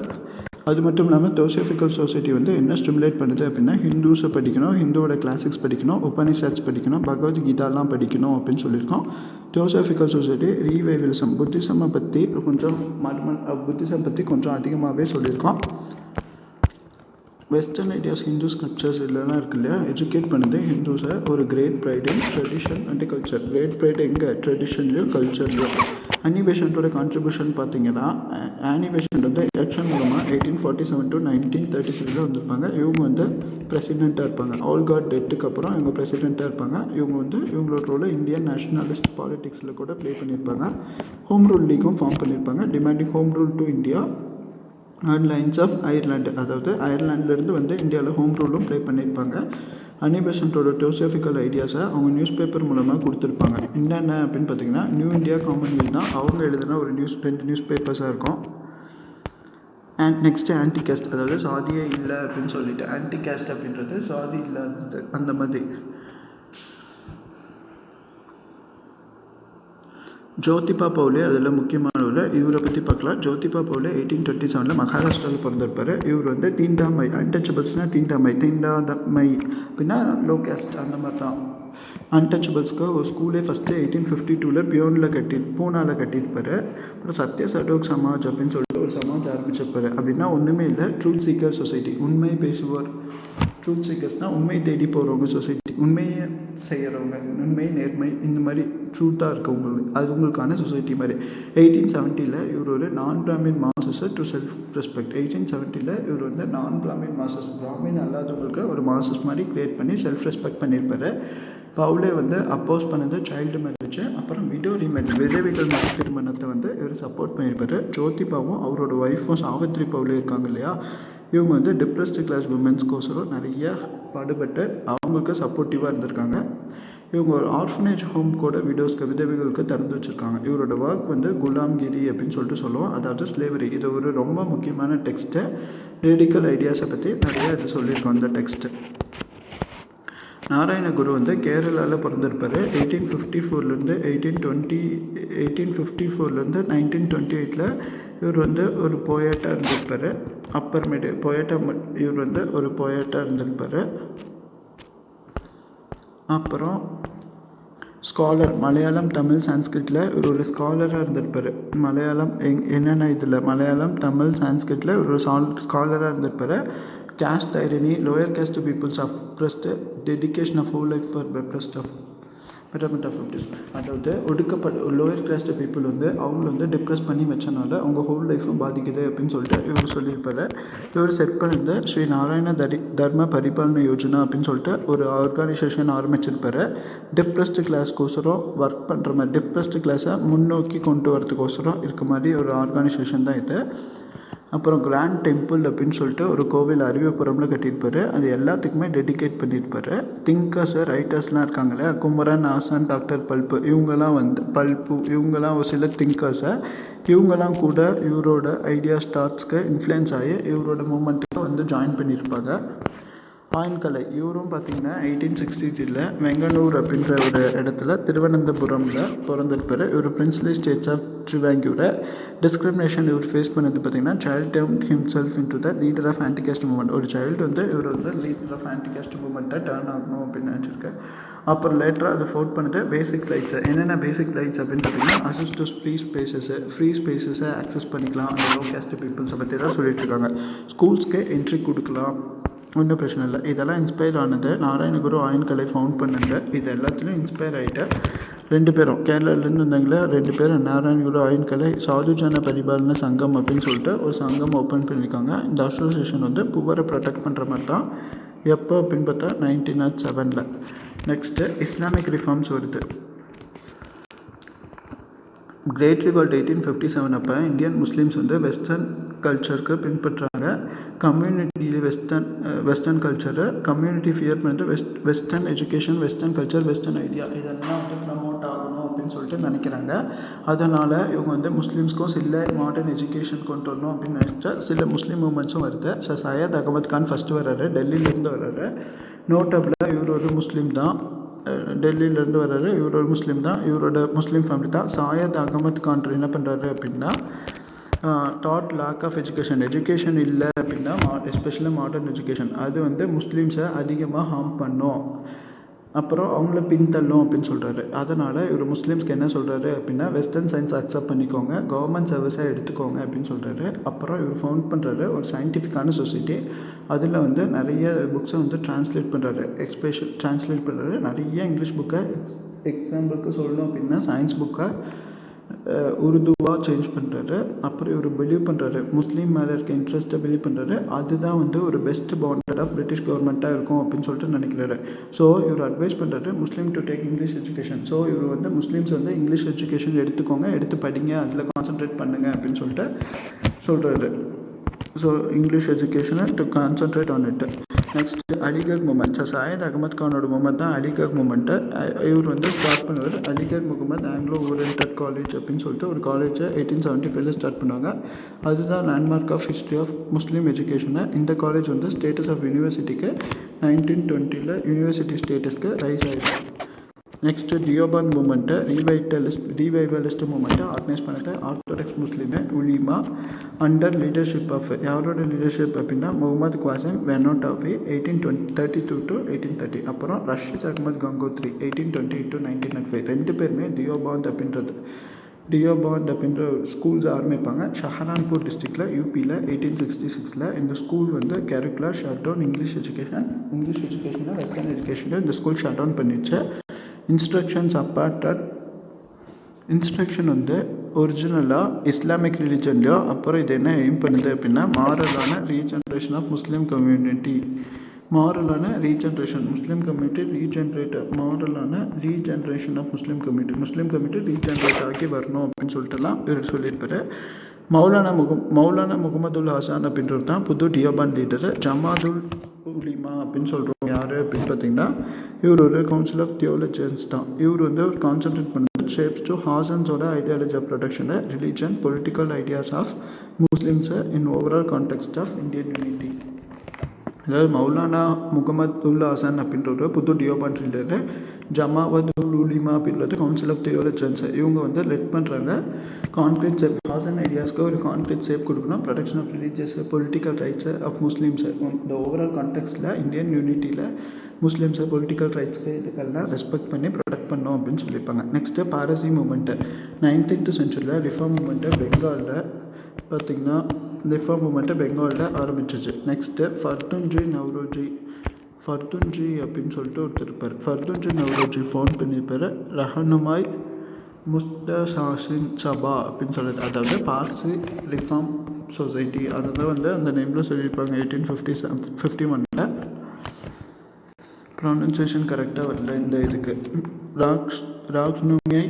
அது மட்டும் இல்லாமல் தியோசபிக்கல் சொசைட்டி வந்து என்ன ஸ்டிமுலேட் பண்ணுது அப்படின்னா, ஹிந்துஸை படிக்கணும், ஹிந்துவோட கிளாசிக்ஸ் படிக்கணும், உபனிஷத்ஸ் படிக்கணும், பகவத்கீதாலாம் படிக்கணும் அப்படின்னு சொல்லியிருக்கோம். தியோசபிக்கல் சொசைட்டி ரீவைவலிசம் புத்திசம் பற்றி கொஞ்சம் அதிகமாகவே சொல்லியிருக்கோம். வெஸ்டர்ன் ஐடியாஸ் ஹிந்து ஸ்கல்ப்சர்ஸ் இதெல்லாம் இருக்கு இல்லையா, எஜுகேட் பண்ணுது ஹிந்துஸை ஒரு great pride in tradition and culture. Great pride எங்கே, ட்ரெடிஷன்லையும் கல்ச்சர்லையும். அன்னி பெசன்ட்டோட கான்ட்ரிபியூஷன் பார்த்தீங்கன்னா, ஆனி பெசன்ட் வந்து எலெக்ஷன் மூலமாக 1847 to 1933 வந்திருப்பாங்க. இவங்க வந்து பிரசிடெண்ட்டாக இருப்பாங்க. ஆல் காட் டெத்துக்கு அப்புறம் இவங்க பிரசிடெண்ட்டாக இருப்பாங்க. இவங்க வந்து இவங்களோட ரோலை இந்தியன் நேஷனலிஸ்ட் பாலிடிக்ஸில் கூட ப்ளே பண்ணியிருப்பாங்க. ஹோம் ரூல் லீக்கும் ஃபார்ம் பண்ணியிருப்பாங்க, demanding home rule to India and lines of Ireland, அதாவது அயர்லாண்ட்லேருந்து வந்து இந்தியாவில் ஹோம் ரூலும் ப்ளே பண்ணியிருப்பாங்க. அன்னி பெசன்ட்டோட தியோசபிக்கல் ஐடியாஸை அவங்க நியூஸ் பேப்பர் மூலமாக கொடுத்துருப்பாங்க. என்னென்ன அப்படின்னு பார்த்தீங்கன்னா, நியூ இந்தியா காமன்வெல்த் தான் அவங்க எழுதுனா ஒரு 2 நியூஸ் பேப்பர்ஸாக இருக்கும். அண்ட் நெக்ஸ்ட்டு ஆன்டி கேஸ்ட், அதாவது சாதியே இல்லை அப்படின்னு சொல்லிட்டு, ஆன்டி கேஸ்ட் அப்படின்றது சாதி இல்லாதது அந்த மாதிரி. ஜோதிபா பவுலே அதில் முக்கியமானவர். இவரை பற்றி பார்க்கலாம். ஜோதிபா பவுலே 1827 மகாராஷ்டிராவில் பிறந்திருப்பார். இவர் வந்து தீண்டாமை, அன்டச்சபிள்ஸ்னால் தீண்டாமை அப்படின்னா லோ கேஸ்ட் அந்த மாதிரி தான். அன்டச்சபிள்ஸ்க்கு ஒரு ஸ்கூலே ஃபஸ்ட்டு 1852 பூனாவில் கட்டியிருப்பார். அப்புறம் சத்ய சடோக் சமாஜ் அப்படின்னு சொல்லிட்டு ஒரு சமாஜ் ஆரம்பிச்சிருப்பார். அப்படின்னா ஒன்றுமே இல்லை, ட்ரூத் சீக்கர் சொசைட்டி, உண்மை பேசுவோர் ட்ரூத் சீக்கர்ஸ்னால் உண்மை தேடி போகிறவங்க சொசைட்டி, உண்மையை செய்கிறவங்க, உண்மை நேர்மை இந்த மாதிரி ட்ரூத்தாக இருக்கவங்களுக்கு, அது உங்களுக்கான சொசைட்டி மாதிரி. 1870 இவர் ஒரு நான் Brahmin masters to self respect. 1870 இவர் வந்து நான் பிராமின் மாஸ்டர்ஸ், பிராமின் அல்லாதவங்களுக்கு ஒரு மாஸ்டர்ஸ் மாதிரி க்ரியேட் பண்ணி செல்ஃப் ரெஸ்பெக்ட் பண்ணியிருப்பார். பவுலே வந்து அப்போஸ் பண்ணது சைல்டு மேரேஜ், அப்புறம் விடோ ரீமேரேஜ், விதவைகள் மறு திருமணத்தை வந்து இவர் சப்போர்ட் பண்ணியிருப்பார். ஜோதிபாவும் அவரோட ஒய்ஃபும் சாவித்ரி பவுலே இருக்காங்க இல்லையா, இவங்க வந்து டிப்ரெஸ்டு கிளாஸ் உமன்ஸ்க்கோசரம் நிறைய பாடுபட்டு அவங்களுக்கு சப்போர்ட்டிவாக இருந்திருக்காங்க. இவங்க ஒரு ஆர்ஃபனேஜ் ஹோம் கூட விடோஸ்க்கு, விதவைகளுக்கு திறந்து வச்சுருக்காங்க. இவரோட ஒர்க் வந்து குலாம்கிரி அப்படின்னு சொல்லிட்டு சொல்லுவோம், அதாவது ஸ்லேவரி. இது ஒரு ரொம்ப முக்கியமான டெக்ஸ்ட்டு. ரேடிக்கல் ஐடியாஸை பற்றி நிறைய இது சொல்லியிருக்கோம் இந்த டெக்ஸ்ட்டு. நாராயணகுரு வந்து கேரளாவில் பிறந்திருப்பார். 1854 1854 1928 இவர் வந்து ஒரு போயட்டாக இருந்திருப்பார். அப்புறமேட்டு இவர் வந்து ஒரு போயட்டாக இருந்திருப்பார். அப்புறம் ஸ்காலர், மலையாளம், தமிழ், சான்ஸ்கிரிட்டில் இவர் ஒரு ஸ்காலராக இருந்திருப்பார். மலையாளம் என்னென்ன இதில் மலையாளம், தமிழ், சான்ஸ்கிரிட்டில் இவர் ஒரு ஸ்காலராக இருந்திருப்பார். caste irony, lower caste people suppressed, dedication of whole life for betterment of British. அதாவது ஒடுக்கப்பட்ட லோயர் காஸ்ட் பீப்புள் வந்து அவங்கள வந்து டிப்ரெஸ் பண்ணி வச்சனால அவங்க ஹோல் லைஃப்பும் பாதிக்குது அப்படின்னு சொல்லிட்டு இவர் சொல்லியிருப்பார். இவர் செட் பண்ணியிருந்த ஸ்ரீ நாராயண தர்ம பரிபாலன யோஜனா அப்படின்னு சொல்லிட்டு ஒரு ஆர்கனைசேஷன் ஆரம்பிச்சிருப்பார். டிப்ரெஸ்டு கிளாஸ்க்கோசரம் ஒர்க் பண்ணுற மாதிரி, டிப்ரெஸ்டு கிளாஸை முன்னோக்கி கொண்டு வரதுக்கோசரம் இருக்க மாதிரி ஒரு ஆர்கனைசேஷன் தான் இது. அப்புறம் கிராண்ட் டெம்பிள் அப்படின்னு சொல்லிட்டு ஒரு கோவில் அறிவிப்புறம்ல கட்டியிருப்பார். அது எல்லாத்துக்குமே டெடிகேட் பண்ணியிருப்பார். திங்கர்ஸு, ரைட்டர்ஸ்லாம் இருக்காங்களே, குமரன், ஆசான், டாக்டர் இவங்கெல்லாம் ஒரு சில திங்கர்ஸை, இவங்கெல்லாம் கூட இவரோட ஐடியாஸ், தாட்ஸ்க்கு இன்ஃப்ளூயன்ஸ் ஆகி இவரோட மூமெண்ட்டுக்கு வந்து ஜாயின் பண்ணியிருப்பாங்க. ஆயன்கலை, இவரும் பார்த்திங்கன்னா 1863 வெங்கனூர் அப்படின்ற ஒரு இடத்துல திருவனந்தபுரமில் பிறந்திருப்பார். இவர் பிரின்ஸ்லி ஸ்டேட்ஸ் ஆஃப் ட்ரிவாங்கியூரை டிஸ்கிரிமினேஷன் இவர் ஃபேஸ் பண்ணது பார்த்திங்கன்னா child turned himself into the leader of anti caste movement. ஒரு சைல்டு வந்து இவர் வந்து லீடர் ஆஃப் ஆன்டி கேஸ்ட் மூவ்மெண்ட்டை டேர்ன் ஆகணும் அப்படின்னு நினச்சிருக்கேன். அப்புறம் லேட்டராக அதை ஃபோர்ட் பண்ணது பேசிக் ரைட்ஸை. என்னென்ன பேசிக் ரைட்ஸ் அப்படின்னு பார்த்தீங்கன்னா அக்சஸ் டு ஃப்ரீ ஸ்பேசஸை ஆக்சஸ் பண்ணிக்கலாம். அந்த லோ கேஸ்ட் பீப்புள்ஸை பற்றி தான் சொல்லிட்டுருக்காங்க. ஸ்கூல்ஸ்க்கு என்ட்ரி கொடுக்கலாம், ஒன்றும் பிரச்சனை இல்லை. இதெல்லாம் இன்ஸ்பயர் ஆனது நாராயணகுரு ஆயன்கலை ஃபவுண்ட் பண்ணது. இது எல்லாத்துலேயும் இன்ஸ்பயர் ஆகிட்டு 2 பேரும் கேரளாவிலேருந்து இருந்தாங்களே 2 பேரும் நாராயணகுரு ஆயன்கலை சாதுஜன பரிபாலன சங்கம் அப்படின்னு சொல்லிட்டு ஒரு சங்கம் ஓப்பன் பண்ணியிருக்காங்க. இந்த அசோசியேஷன் வந்து புவரை ப்ரொடெக்ட் பண்ணுற மாதிரி தான். எப்போ அப்படின்னு பார்த்தா 1907. நெக்ஸ்ட்டு இஸ்லாமிக் ரிஃபார்ம்ஸ் வருது. கிரேட் ரிவால்ட் 1857 அப்போ இந்தியன் முஸ்லீம்ஸ் வந்து வெஸ்டர்ன் கல்ச்சருக்கு பின்பற்றுறாங்க. கம்யூனிட்டியில் வெஸ்டர்ன் கல்ச்சரை கம்யூனிட்டி ஃபியர் பண்ணிட்டு western education, western culture, western idea இதெல்லாம் வந்து ப்ரமோட் ஆகணும் அப்படின்னு சொல்லிட்டு நினைக்கிறாங்க. அதனால் இவங்க வந்து முஸ்லீம்ஸ்க்கும் சில மாடர்ன் எஜுகேஷன் கொண்டு வரணும் அப்படின்னு நினச்சிட்டு சில முஸ்லீம் மூமெண்ட்ஸும் வருது. சையத் அகமது கான் ஃபஸ்ட்டு வர்றாரு, டெல்லியிலேருந்து வர்றாரு. நோட்டபிளாக இவர் ஒரு முஸ்லீம் தான், டெல்லியிலேருந்து வர்றாரு. இவர் ஒரு முஸ்லீம் தான், இவரோட முஸ்லீம் ஃபேமிலி தான். சையத் அகமது கான் என்ன பண்ணுறாரு அப்படின்னா டாட் லேக் ஆஃப் எஜுகேஷன் இல்லை அப்படின்னா எஸ்பெஷலி மாடர்ன் எஜுகேஷன் அது வந்து முஸ்லீம்ஸை அதிகமாக ஹார்ம் பண்ணும், அப்புறம் அவங்கள பின்தள்ளும் அப்படின்னு சொல்கிறாரு. அதனால் இவர் முஸ்லீம்ஸ்க்கு என்ன சொல்கிறாரு அப்படின்னா வெஸ்டர்ன் சயின்ஸ் அக்செப்ட் பண்ணிக்கோங்க, கவர்மெண்ட் சர்வீஸாக எடுத்துக்கோங்க அப்படின்னு சொல்கிறாரு. அப்புறம் இவர் ஃபவுண்ட் பண்ணுறாரு ஒரு சயின்டிஃபிக்கான சொசைட்டி. அதில் வந்து நிறைய புக்ஸை வந்து ட்ரான்ஸ்லேட் பண்ணுறாரு. நிறைய இங்கிலீஷ் புக்கை எக்ஸாம்பிளுக்கு சொல்லணும் அப்படின்னா சயின்ஸ் புக்கை உருதுவாக சேஞ்ச் பண்ணுறாரு. அப்புறம் இவர் பிலீவ் பண்ணுறாரு, முஸ்லீம் மேலே இருக்க இன்ட்ரெஸ்ட்டை பிலீவ் பண்ணுறாரு. அதுதான் வந்து ஒரு பெஸ்ட் பாண்டடாக பிரிட்டிஷ் கவர்மெண்ட்டாக இருக்கும் அப்படின்னு சொல்லிட்டு நினைக்கிறாரு. ஸோ இவர் அட்வைஸ் பண்ணுறாரு Muslim to take English education. So இவர் வந்து முஸ்லீம்ஸ் வந்து இங்கிலீஷ் எஜுகேஷன் எடுத்துக்கோங்க, எடுத்து படிங்க, அதில் கான்சன்ட்ரேட் பண்ணுங்கள் அப்படின்னு சொல்லிட்டு சொல்கிறாரு. ஸோ இங்கிலீஷ் எஜுகேஷனை to concentrate on it. Next Aligarh movement. Syed Ahmed கானோட மூமெண்ட் தான் அலிகர் மூமெண்ட்டு. இவர் வந்து ஸ்டார்ட் பண்ணுவார். Aligarh Mohammad Anglo oriented college அப்படின்னு சொல்லிட்டு ஒரு காலேஜை 1875 ஸ்டார்ட் பண்ணுவாங்க. அதுதான் landmark of history of Muslim எஜுகேஷனை. இந்த காலேஜ் வந்து ஸ்டேட்டஸ் ஆஃப் யூனிவர்சிட்டிக்கு 1920 யூனிவர்சிட்டி ஸ்டேட்டஸ்க்கு ரைஸ் ஆகிடுச்சு. நெக்ஸ்ட்டு தியோபாந்த் மூமெண்ட்டு ரீவைவலிஸ்ட் மூமெண்ட்டை ஆர்கனைஸ் பண்ணது orthodox Muslim ulema under leadership of யாரோட லீடர்ஷிப் அப்படின்னா முகமது குவாசிம் வெனோட்டாவி 1832 to 1830. அப்புறம் ரஷீத் அகமது கங்கோத்ரி 1820 to 1905. 2 பேருமே தியோபாந்த் அப்படின்றது டியோபாண்ட் அப்படின்ற ஸ்கூல்ஸ் ஆரம்பிப்பாங்க ஷஹரான்பூர் டிஸ்ட்ரிக்டில் யூபியில் 1866. இந்த ஸ்கூல் வந்து கரிக்குலர் ஷட் டவுன் இங்கிலீஷ் எஜுகேஷனை வெஸ்டர்ன் எஜுகேஷனை இந்த ஸ்கூல் ஷட் டவுன் பண்ணிடுச்சு. இன்ஸ்ட்ரக்ஷன் வந்து ஒரிஜினலாக இஸ்லாமிக் ரிலிஜன்லையோ அப்புறம் இது என்ன எய்ம் பண்ணுது அப்படின்னா மாரலான ரீஜென்ரேஷன் ஆஃப் முஸ்லீம் கம்யூனிட்டி மாரலான regeneration of Muslim community regenerate ஆகி வரணும் அப்படின்னு சொல்லிட்டுலாம் இவர் சொல்லியிருப்பாரு. மௌலானா முகமதுல் ஹசான் அப்படின்றது தான் புது டியோபாண்ட் லீடரு. ஜமாதுல் உலிமா அப்படின்னு சொல்கிறோம் யார் அப்படின்னு பார்த்தீங்கன்னா இவர் ஒரு கவுன்சில் ஆஃப் தியோலஜியன்ஸ் தான். இவர் வந்து ஒரு கான்சன்ட்ரேட் பண்ணுறது ஷேப்ஸ் டு ஹாசன்ஸோட ideology of production religion political ideas of முஸ்லிம்ஸை in overall context of Indian unity. அதாவது மௌலானா முகமதுல் ஹசான் அப்படின்ற புது டியோபாண்ட் லீடரு, ஜமாவதுல் உலிமா அப்படின்றது கவுன்சில் ஆஃப் தியோலஜியன்ஸ். இவங்க வந்து லெட் பண்ணுறாங்க கான்க்ரீட் ஷேப் ஹாசன் ஐடியாஸ்க்கு ஒரு கான்க்ரீட் ஷேப் கொடுக்கணும். Production of religious political rights of முஸ்லீம்ஸை இந்த ஓவரால் கான்டெக்ஸ்டில் இந்தியன் யூனிட்டியில் முஸ்லீம்ஸை பொலிட்டிக்கல் ரைட்ஸு இதுக்கெல்லாம் ரெஸ்பெக்ட் பண்ணி ப்ரொடெக்ட் பண்ணோம் அப்படின்னு சொல்லியிருப்பாங்க. நெக்ஸ்ட்டு பாரசி மூமெண்ட்டு 19th centuryயில் ரிஃபார்ம் மூமெண்ட்டு பெங்காலில் பார்த்திங்கன்னா பெங்காலில் ஆரம்பிச்சிச்சு. நெக்ஸ்ட்டு ஃபர்துன்ஜி அப்படின்னு சொல்லிட்டு ஒருத்தர் இருப்பார். ஃபர்துன்ஜி நவ்ரோஜி ஃபோன் பண்ணியிருப்பார். ரஹனுமாய் முஸ்தசாசின் சபா அப்படின்னு சொல்லிட்டு, அதாவது பார்சி ரிஃபார்ம் சொசைட்டி அதுதான் வந்து அந்த நேமில் சொல்லியிருப்பாங்க. 1851 ப்ரொனன்சியேஷன் கரெக்டாக வரல இந்த இதுக்கு. ராக்ஸ்னுமியை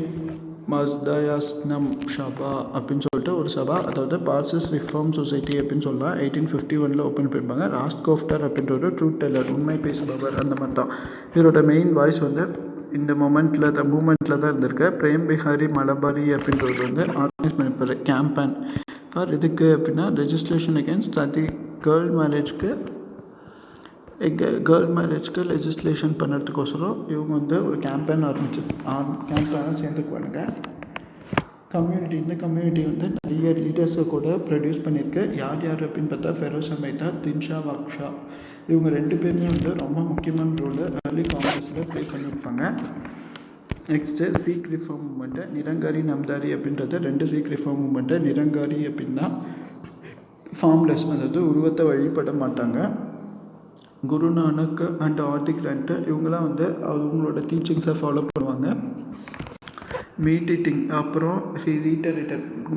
மஸ்தயாஸ்னம் ஷபா அப்படின்னு சொல்லிட்டு ஒரு சபா, அதாவது பார்சிஸ் ரிஃபார்ம் சொசைட்டி அப்படின்னு சொல்லலாம். 1851 ஓப்பன் பண்ணியிருப்பாங்க. ராஸ்கோஃப்டர் அப்படின்ற ஒரு ட்ரூத் டெல்லர், உண்மை பேசுபவர் அந்த மாதிரி தான். இதோட மெயின் வாய்ஸ் வந்து இந்த மூமெண்ட்டில் தான் இருந்திருக்கு. பிரேம் பிஹாரி மலபாரி அப்படின்றவர் வந்து ஆர்கனைஸ் பண்ணியிருப்பார் கேம்பெயின் ஃபார் இதுக்கு அப்படின்னா ரெஜிஸ்ட்ரேஷன் அகேன்ஸ்ட் சதி கேர்ள் மேரேஜ்க்கு லெஜிஸ்லேஷன் பண்ணுறதுக்கோசரம் இவங்க வந்து ஒரு கேம்பெயினாக சேர்ந்துக்குவாங்க. இந்த கம்யூனிட்டி வந்து நிறைய லீடர்ஸை கூட ப்ரொடியூஸ் பண்ணியிருக்கு. யார் அப்படின்னு பார்த்தா ஃபெரோஸ் அஹமதா, தின்ஷா வாக்ஷா, இவங்க 2 பேருமே வந்து ரொம்ப முக்கியமான ரோல் ஏர்லி காங்கிரஸில் ப்ளே பண்ணியிருப்பாங்க. Next Sikh reform movement, Nirankari Namdhari அப்படின்றது 2 சீக் ரிஃபார்ம் மூமெண்ட்டு. நிரங்காரி அப்படின்னா ஃபார்ம்லெஸ், அதாவது உருவத்தை வழிபட மாட்டாங்க. குருநானக் அண்ட் ஆதி கிரண்ட் இவங்களாம் வந்து அவங்களோட டீச்சிங்ஸை ஃபாலோ பண்ணுவாங்க. மீட் ஈட்டிங், அப்புறம்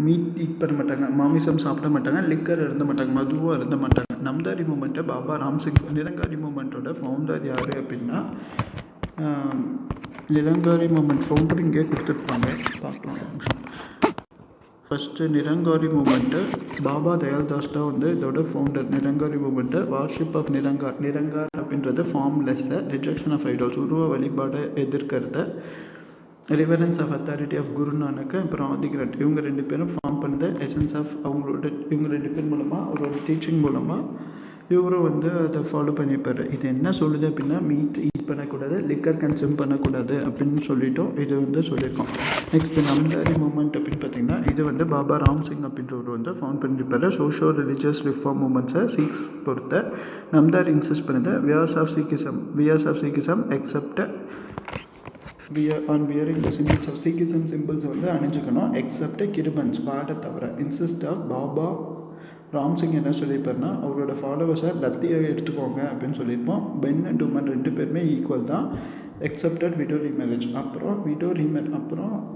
மீட் ஈட் பண்ண மாட்டாங்க, மாமிசம் சாப்பிட மாட்டாங்க, லிக்கர் இருந்த மாட்டாங்க, மதுவும் இருந்த மாட்டாங்க. நம்தாரி மூமெண்ட்டை பாபா ராம்சிங். நிரங்காரி மூமெண்ட்டோட ஃபவுண்டர் யார் அப்படின்னா நிரங்காரி மூமெண்ட் ஃபவுண்டர் இங்கே கொடுத்துருப்பாங்க, பார்க்கலாம். ஃபஸ்ட்டு நிரங்காரி மூமெண்ட்டு பாபா தயால்தாஸ் தான் வந்து இதோட founder. Nirankari movement worship of Nirankar அப்படின்றது ஃபார்ம்லெஸ்ஸை ரிஜெக்ஷன் ஆஃப் ஐடால்ஸ், உருவ வழிபாடை எதிர்க்கிறத, reverence of authority of Guru Nanak, அப்புறம் ஆதி கிரண்ட், இவங்க 2 பேரும் ஃபார்ம் பண்ணது எசன்ஸ் ஆஃப் இவங்க 2 பேர் மூலமாக அவரோட டீச்சிங் மூலமாக இவரும் வந்து அதை ஃபாலோ பண்ணியிருப்பார். இது என்ன சொல்லுது அப்படின்னா மீட் ஈட் பண்ணக்கூடாது, லிக்கர் கன்சியூம் பண்ணக்கூடாது அப்படின்னு சொல்லிட்டோம். இது வந்து சொல்லியிருக்கோம். நெக்ஸ்ட்டு நம்தாரி மூமெண்ட் அப்படின்னு பார்த்திங்கன்னா இது வந்து பாபா ராம்சிங் அப்படின்றவர் வந்து ஃபவுண்ட் பண்ணியிருப்பார். சோஷியோ ரிலீஜியஸ் ரிஃபார்ம் மூமெண்ட்ஸை சீக்ஸ் பொறுத்த நம்தாரி இன்சிஸ்ட் பண்ணுது. Wears of Sikhism except wearing the symbols of Sikhism symbols வந்து அணிஞ்சுக்கணும் எக்ஸப்ட் கிருபன்ஸ் பாட தவிர. இன்சிஸ்ட் ஆஃப் பாபா ராம்சிங் என்ன சொல்லியிருப்பார்னா அவரோட ஃபாலோவர்ஸை லத்தியாக எடுத்துக்கோங்க அப்படின்னு சொல்லியிருப்போம். பென் அண்ட் உமன் 2 பேருமே ஈக்குவல் தான் எக்ஸப்டட் விடோ ரீமேரேஜ். அப்புறம்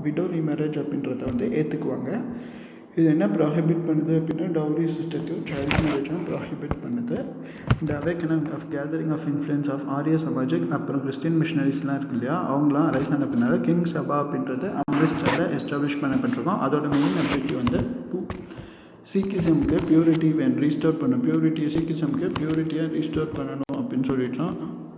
விடோ ரீமேரேஜ் அப்படின்றத வந்து ஏற்றுக்குவாங்க. இது என்ன ப்ராஹிபிட் பண்ணுது அப்படின்னா டவுரி சிஸ்டத்தையும் சைல்ட் மேரேஜும் ப்ராஹிபிட் பண்ணுது. இந்த awakening of gathering of influence of Arya சமாஜிக் அப்புறம் கிறிஸ்டின் மிஷனரிஸ்லாம் இருக்கு இல்லையா, அவங்களாம் ரைஸ் ஆன பின்னாடி கிங் சபா அப்படின்றது அம்ரிஸ்டரில் எஸ்டாப்ளிஷ் பண்ணப்பட்டிருக்கோம். அதோட மெயின் அப்ஜெக்டிவ் வந்து சீக்கிசம்க்கு பியூரிட்டியை ரீஸ்டோர் பண்ணணும் அப்படின்னு சொல்லிட்டோம்.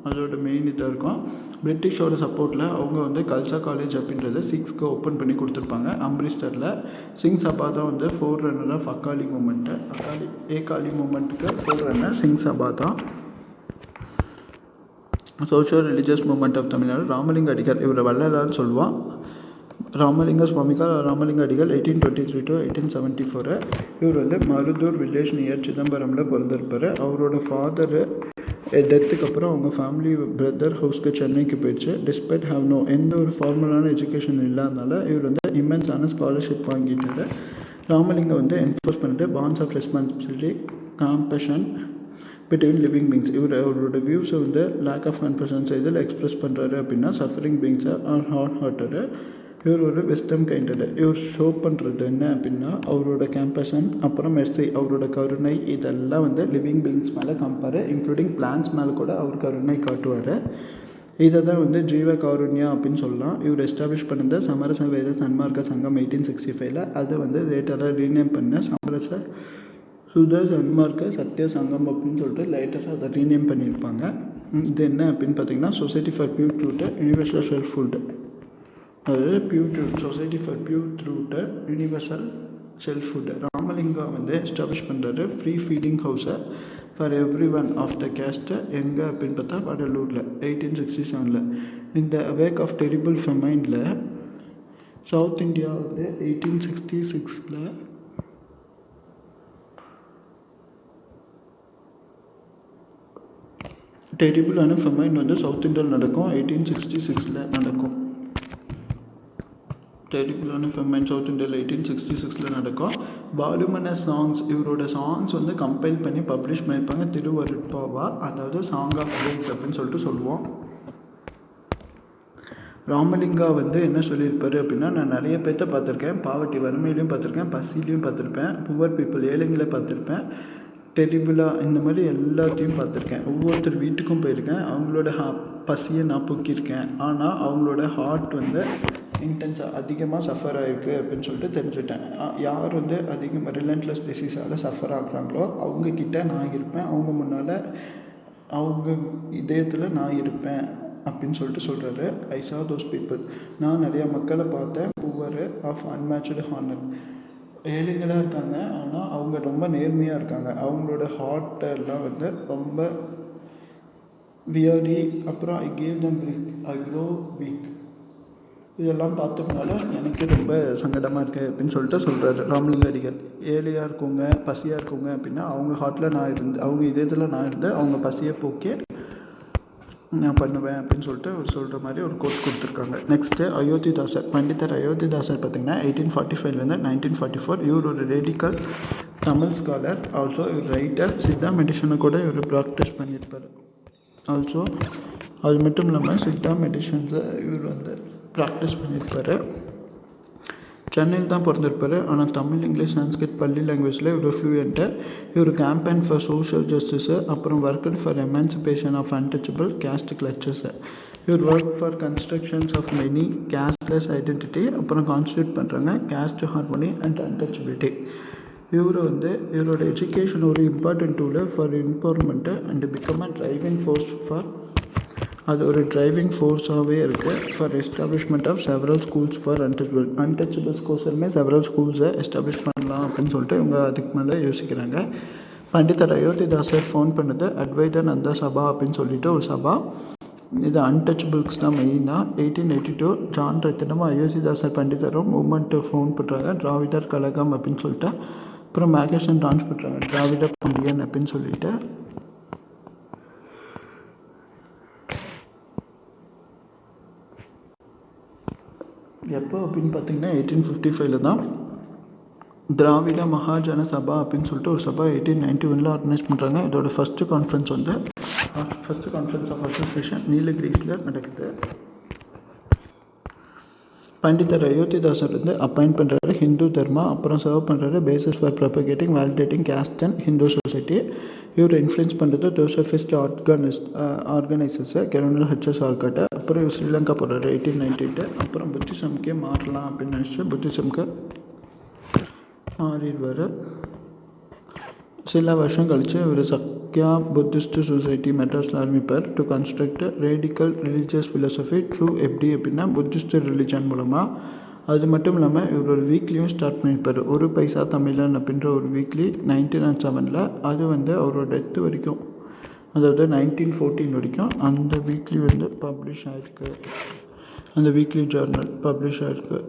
அதோட மெயின் இதாக இருக்கும். பிரிட்டிஷோட சப்போர்ட்டில் அவங்க வந்து கல்சா காலேஜ் அப்படின்றத சிக்ஸ்க்கு ஓப்பன் பண்ணி கொடுத்துருப்பாங்க அம்ரிஸ்டரில். சிங் சபா தான் வந்து ஃபோர் ரன்னர் ஆஃப் அகாலி மூமெண்ட்டுக்கு ஃபோர் ரன்னர் சிங் சபா தான். Social religious movement of Tamil Nadu Ramalinga Adigal, இவரை வள்ளலார்னு சொல்லுவான். ராமலிங்க அடிகள் 1823 to 1874. இவர் வந்து மருதூர் வில்லேஜ் நியர் சிதம்பரமில் பிறந்திருப்பார். அவரோட ஃபாதரு டெத்துக்கு அப்புறம் அவங்க ஃபேமிலி பிரதர் ஹவுஸ்க்கு சென்னைக்கு போயிடுச்சு. டிஸ்பைட் எந்த ஒரு ஃபார்மலான எஜுகேஷன் இல்லாதனால இவர் வந்து இமென்ஸான ஸ்காலர்ஷிப் வாங்கிட்டார். ராமலிங்கம் வந்து என்ஃபோர்ஸ் பண்ணிட்டு bonds of responsibility, compassion between living beings. அவரோட வியூஸை வந்து லேக் ஆஃப் கன்ஃபஷன்ஸ் இதில் எக்ஸ்பிரஸ் பண்ணுறாரு அப்படின்னா சஃபரிங் பீங்ஸை ஹார்ட் ஹார்ட்டடு. இவர் ஒரு விஸ்டம் கைண்டடு. இவர் ஷோ பண்ணுறது என்ன அப்படின்னா அவரோட கேம்பஷன், அப்புறம் மெர்சி அவரோட கருணை, இதெல்லாம் வந்து லிவிங் பீங்ஸ் மேலே காமிப்பார். இன்க்ளூடிங் பிளான்ஸ் மேலே கூட அவர் கருணை காட்டுவார். இதை தான் வந்து ஜீவ காருண்யா அப்படின்னு சொல்லலாம். இவர் எஸ்டாப்ளிஷ் பண்ணது சமரச வேத சன்மார்க்க சங்கம் 1865. அதை வந்து லேட்டராக ரீநேம் பண்ண சமரச சுத சன்மார்க்க சத்திய சங்கம் அப்படின்னு சொல்லிட்டு லேட்டராக அதை ரீநேம் பண்ணியிருப்பாங்க. இது என்ன அப்படின்னு பார்த்தீங்கன்னா society for pure truth universal self hood. அதாவது pure truth society for pure truth universal self hood. ராமலிங்கா வந்து எஸ்டாப்ளிஷ் பண்ணுறாரு ஃப்ரீ ஃபீடிங் ஹவுஸை for every one of the கேஸ்ட்டை. எங்கே அப்படின்னு பார்த்தா வடலூரில் 1867. இந்த வேக் ஆஃப் டெரிபிள் ஃபெமைனில் சவுத் இந்தியா வந்து 1866 டெரிபிளான ஃபெமைன் வந்து சவுத் இந்தியாவில் நடக்கும். 1866 நடக்கும். டெரிபிளான ஃபெமைன் சவுத் இந்தியாவில் 1866 நடக்கும். பாலுமன சாங்ஸ், இவரோட சாங்ஸ் வந்து கம்பைல் பண்ணி பப்ளிஷ் பண்ணியிருப்பாங்க திருவருட்பாவா, அதாவது சாங் ஆஃப் டேஸ் அப்படின்னு சொல்லிட்டு சொல்லுவோம். ராமலிங்கா வந்து என்ன சொல்லியிருப்பாரு அப்படின்னா, நான் நிறைய பேர்த்த பார்த்துருக்கேன், பாவர்ட்டி வறுமையிலையும் பார்த்துருக்கேன், பசிலையும் பார்த்துருப்பேன், புவர் பீப்புள் ஏழைங்களை பார்த்துருப்பேன், டெரிபிளாக இந்த மாதிரி எல்லாத்தையும் பார்த்துருக்கேன். ஒவ்வொருத்தர் வீட்டுக்கும் போயிருக்கேன், அவங்களோட பசியை நான் போக்கியிருக்கேன். ஆனால் அவங்களோட ஹார்ட் வந்து இன்டென்ஸாக அதிகமாக சஃபர் ஆகிருக்கு அப்படின்னு சொல்லிட்டு தெரிஞ்சுட்டேன். யார் வந்து அதிகமாக ரிலன்ட்லெஸ் டிசீஸால் சஃபர் ஆகுறாங்களோ அவங்கக்கிட்ட நான் இருப்பேன், அவங்க முன்னால் அவங்க இதயத்தில் நான் இருப்பேன் அப்படின்னு சொல்லிட்டு சொல்கிறாரு. ஐ சா தோஸ் பீப்புள். நான் நிறையா மக்களை பார்த்தேன், புவர் ஆஃப் அன்மேட்ச்டு ஹானர். ஏழைங்களாக இருக்காங்க, ஆனால் அவங்க ரொம்ப நேர்மையாக இருக்காங்க. அவங்களோட ஹார்ட்டெல்லாம் வந்து ரொம்ப வியரி. அப்புறம் I gave them week, I grow week. இதெல்லாம் பார்த்ததுனால எனக்கு ரொம்ப சங்கடமாக இருக்குது அப்படின்னு சொல்லிட்டு சொல்கிறாரு ராமலிங்க அடிகள். ஏழையாக இருக்கவங்க, பசியாக இருக்கவங்க அப்படின்னா அவங்க ஹார்ட்டில் நான் இருந்து, அவங்க இதயத்தில் நான் இருந்து அவங்க பசியை போக்கி நான் பண்ணுவேன் அப்படின்னு சொல்லிட்டு அவர் சொல்கிற மாதிரி ஒரு கோட் கொடுத்துருக்காங்க. நெக்ஸ்ட்டு அயோத்திதாசர். பண்டிதர் அயோத்திதாசர் பார்த்திங்கன்னா 1845 1944. இவர் ஒரு ரேடிக்கல் தமிழ் ஸ்காலர். ஆல்சோ இவர் ரைட்டர். சித்தா மெடிஷனை கூட இவர் ப்ராக்டிஸ் பண்ணியிருப்பார். ஆல்சோ அது மட்டும் இல்லாமல் சித்தா மெடிஷன்ஸை இவர் வந்து ப்ராக்டிஸ் பண்ணியிருப்பார். சென்னையில் தான் பிறந்திருப்பார். ஆனால் தமிழ், இங்கிலீஷ், சான்ஸ்கிரிட், பள்ளி லாங்குவேஜில் இவர் ஃப்ளூயண்ட்டு. இவர் கேம்பெயின் ஃபார் சோஷியல் ஜஸ்டிஸு, அப்புறம் worked for emancipation of untouchable caste classes. இவர் work for constructions of many casteless identity, அப்புறம் கான்ஸ்டியூட் பண்ணுறாங்க கேஸ்ட் ஹார்மோனி அண்ட் அன்டச்சபிலிட்டி. இவர் வந்து இவரோட எஜுகேஷன் ஒரு important tool for empowerment and become a driving force for, அது ஒரு டிரைவிங் ஃபோர்ஸாகவே இருக்குது for establishment of several schools for அன்டச்சபிள்ஸ்க்கோசரமே செவரல் ஸ்கூல்ஸை எஸ்டாப்ளிஷ் பண்ணலாம் அப்படின்னு சொல்லிட்டு இவங்க அதுக்கு மேலே யோசிக்கிறாங்க. பண்டிதர் அயோத்திதாசர் ஃபோன் பண்ணது அத்வைதானந்த சபா அப்படின்னு சொல்லிட்டு ஒரு சபா. இது அன்டச்சபிள்ஸ் தான் மெயினாக. 1882 ஜான் ரத்தினமும் அயோத்திதாசர் பண்டிதரும் மூமெண்ட்டு ஃபோன் பண்ணுறாங்க திராவிடர் கழகம் அப்படின்னு சொல்லிட்டு. அப்புறம் மேகசின் லான்ச் பண்ணுறாங்க திராவிட பாண்டியன் அப்படின்னு சொல்லிட்டு. எப்போ அப்படின்னு பார்த்தீங்கன்னா 1855 தான் திராவிட மகாஜன சபா அப்படின்னு சொல்லிட்டு ஒரு சபா 1891 ஆர்கனைஸ் பண்ணுறாங்க. இதோட ஃபஸ்ட்டு கான்ஃபரன்ஸ் ஆஃப் அசோசியேஷன் நீலகிரிஸில் நடக்குது. பண்டிதர் அயோத்திதாசர் வந்து அப்பாயிண்ட் பண்ணுறாரு ஹிந்து தர்மா, அப்புறம் சர்வ் பண்ணுறாரு basis for propagating validating caste and Hindu society. இவர் இன்ஃப்ளூயன்ஸ் பண்ணுறது ஜோசஃபிஸ்ட் ஆர்கனைசர்ஸை கெரோனல் ஹெச்எஸ் ஆர்காட்டை. அப்புறம் இவர் ஸ்ரீலங்கா போடுறாரு 1898. அப்புறம் புத்திசம்கே மாறலாம் அப்படின்னு நினச்சி புத்திசம்க்கு மாறிடுவார். சில வருஷம் கழித்து இவர் சக்யா புத்திஸ்ட் சொசைட்டி மெட்ராஸில் ஆரம்பிப்பார் to construct radical religious philosophy through எப்படி அப்படின்னா புத்திஸ்ட் ரிலிஜன் மூலமாக. அது மட்டும் இல்லாமல் இவர் ஒரு வீக்லியும் ஸ்டார்ட் பண்ணியிருப்பார், ஒரு பைசா தமிழன் அப்படின்ற ஒரு வீக்லி 1907. அது வந்து அவரோட டெத்து வரைக்கும், அதாவது 1914 வரைக்கும் அந்த வீக்லி வந்து பப்ளிஷ் ஆகிருக்கு, அந்த வீக்லி ஜேர்னல் பப்ளிஷ் ஆகிருக்கு.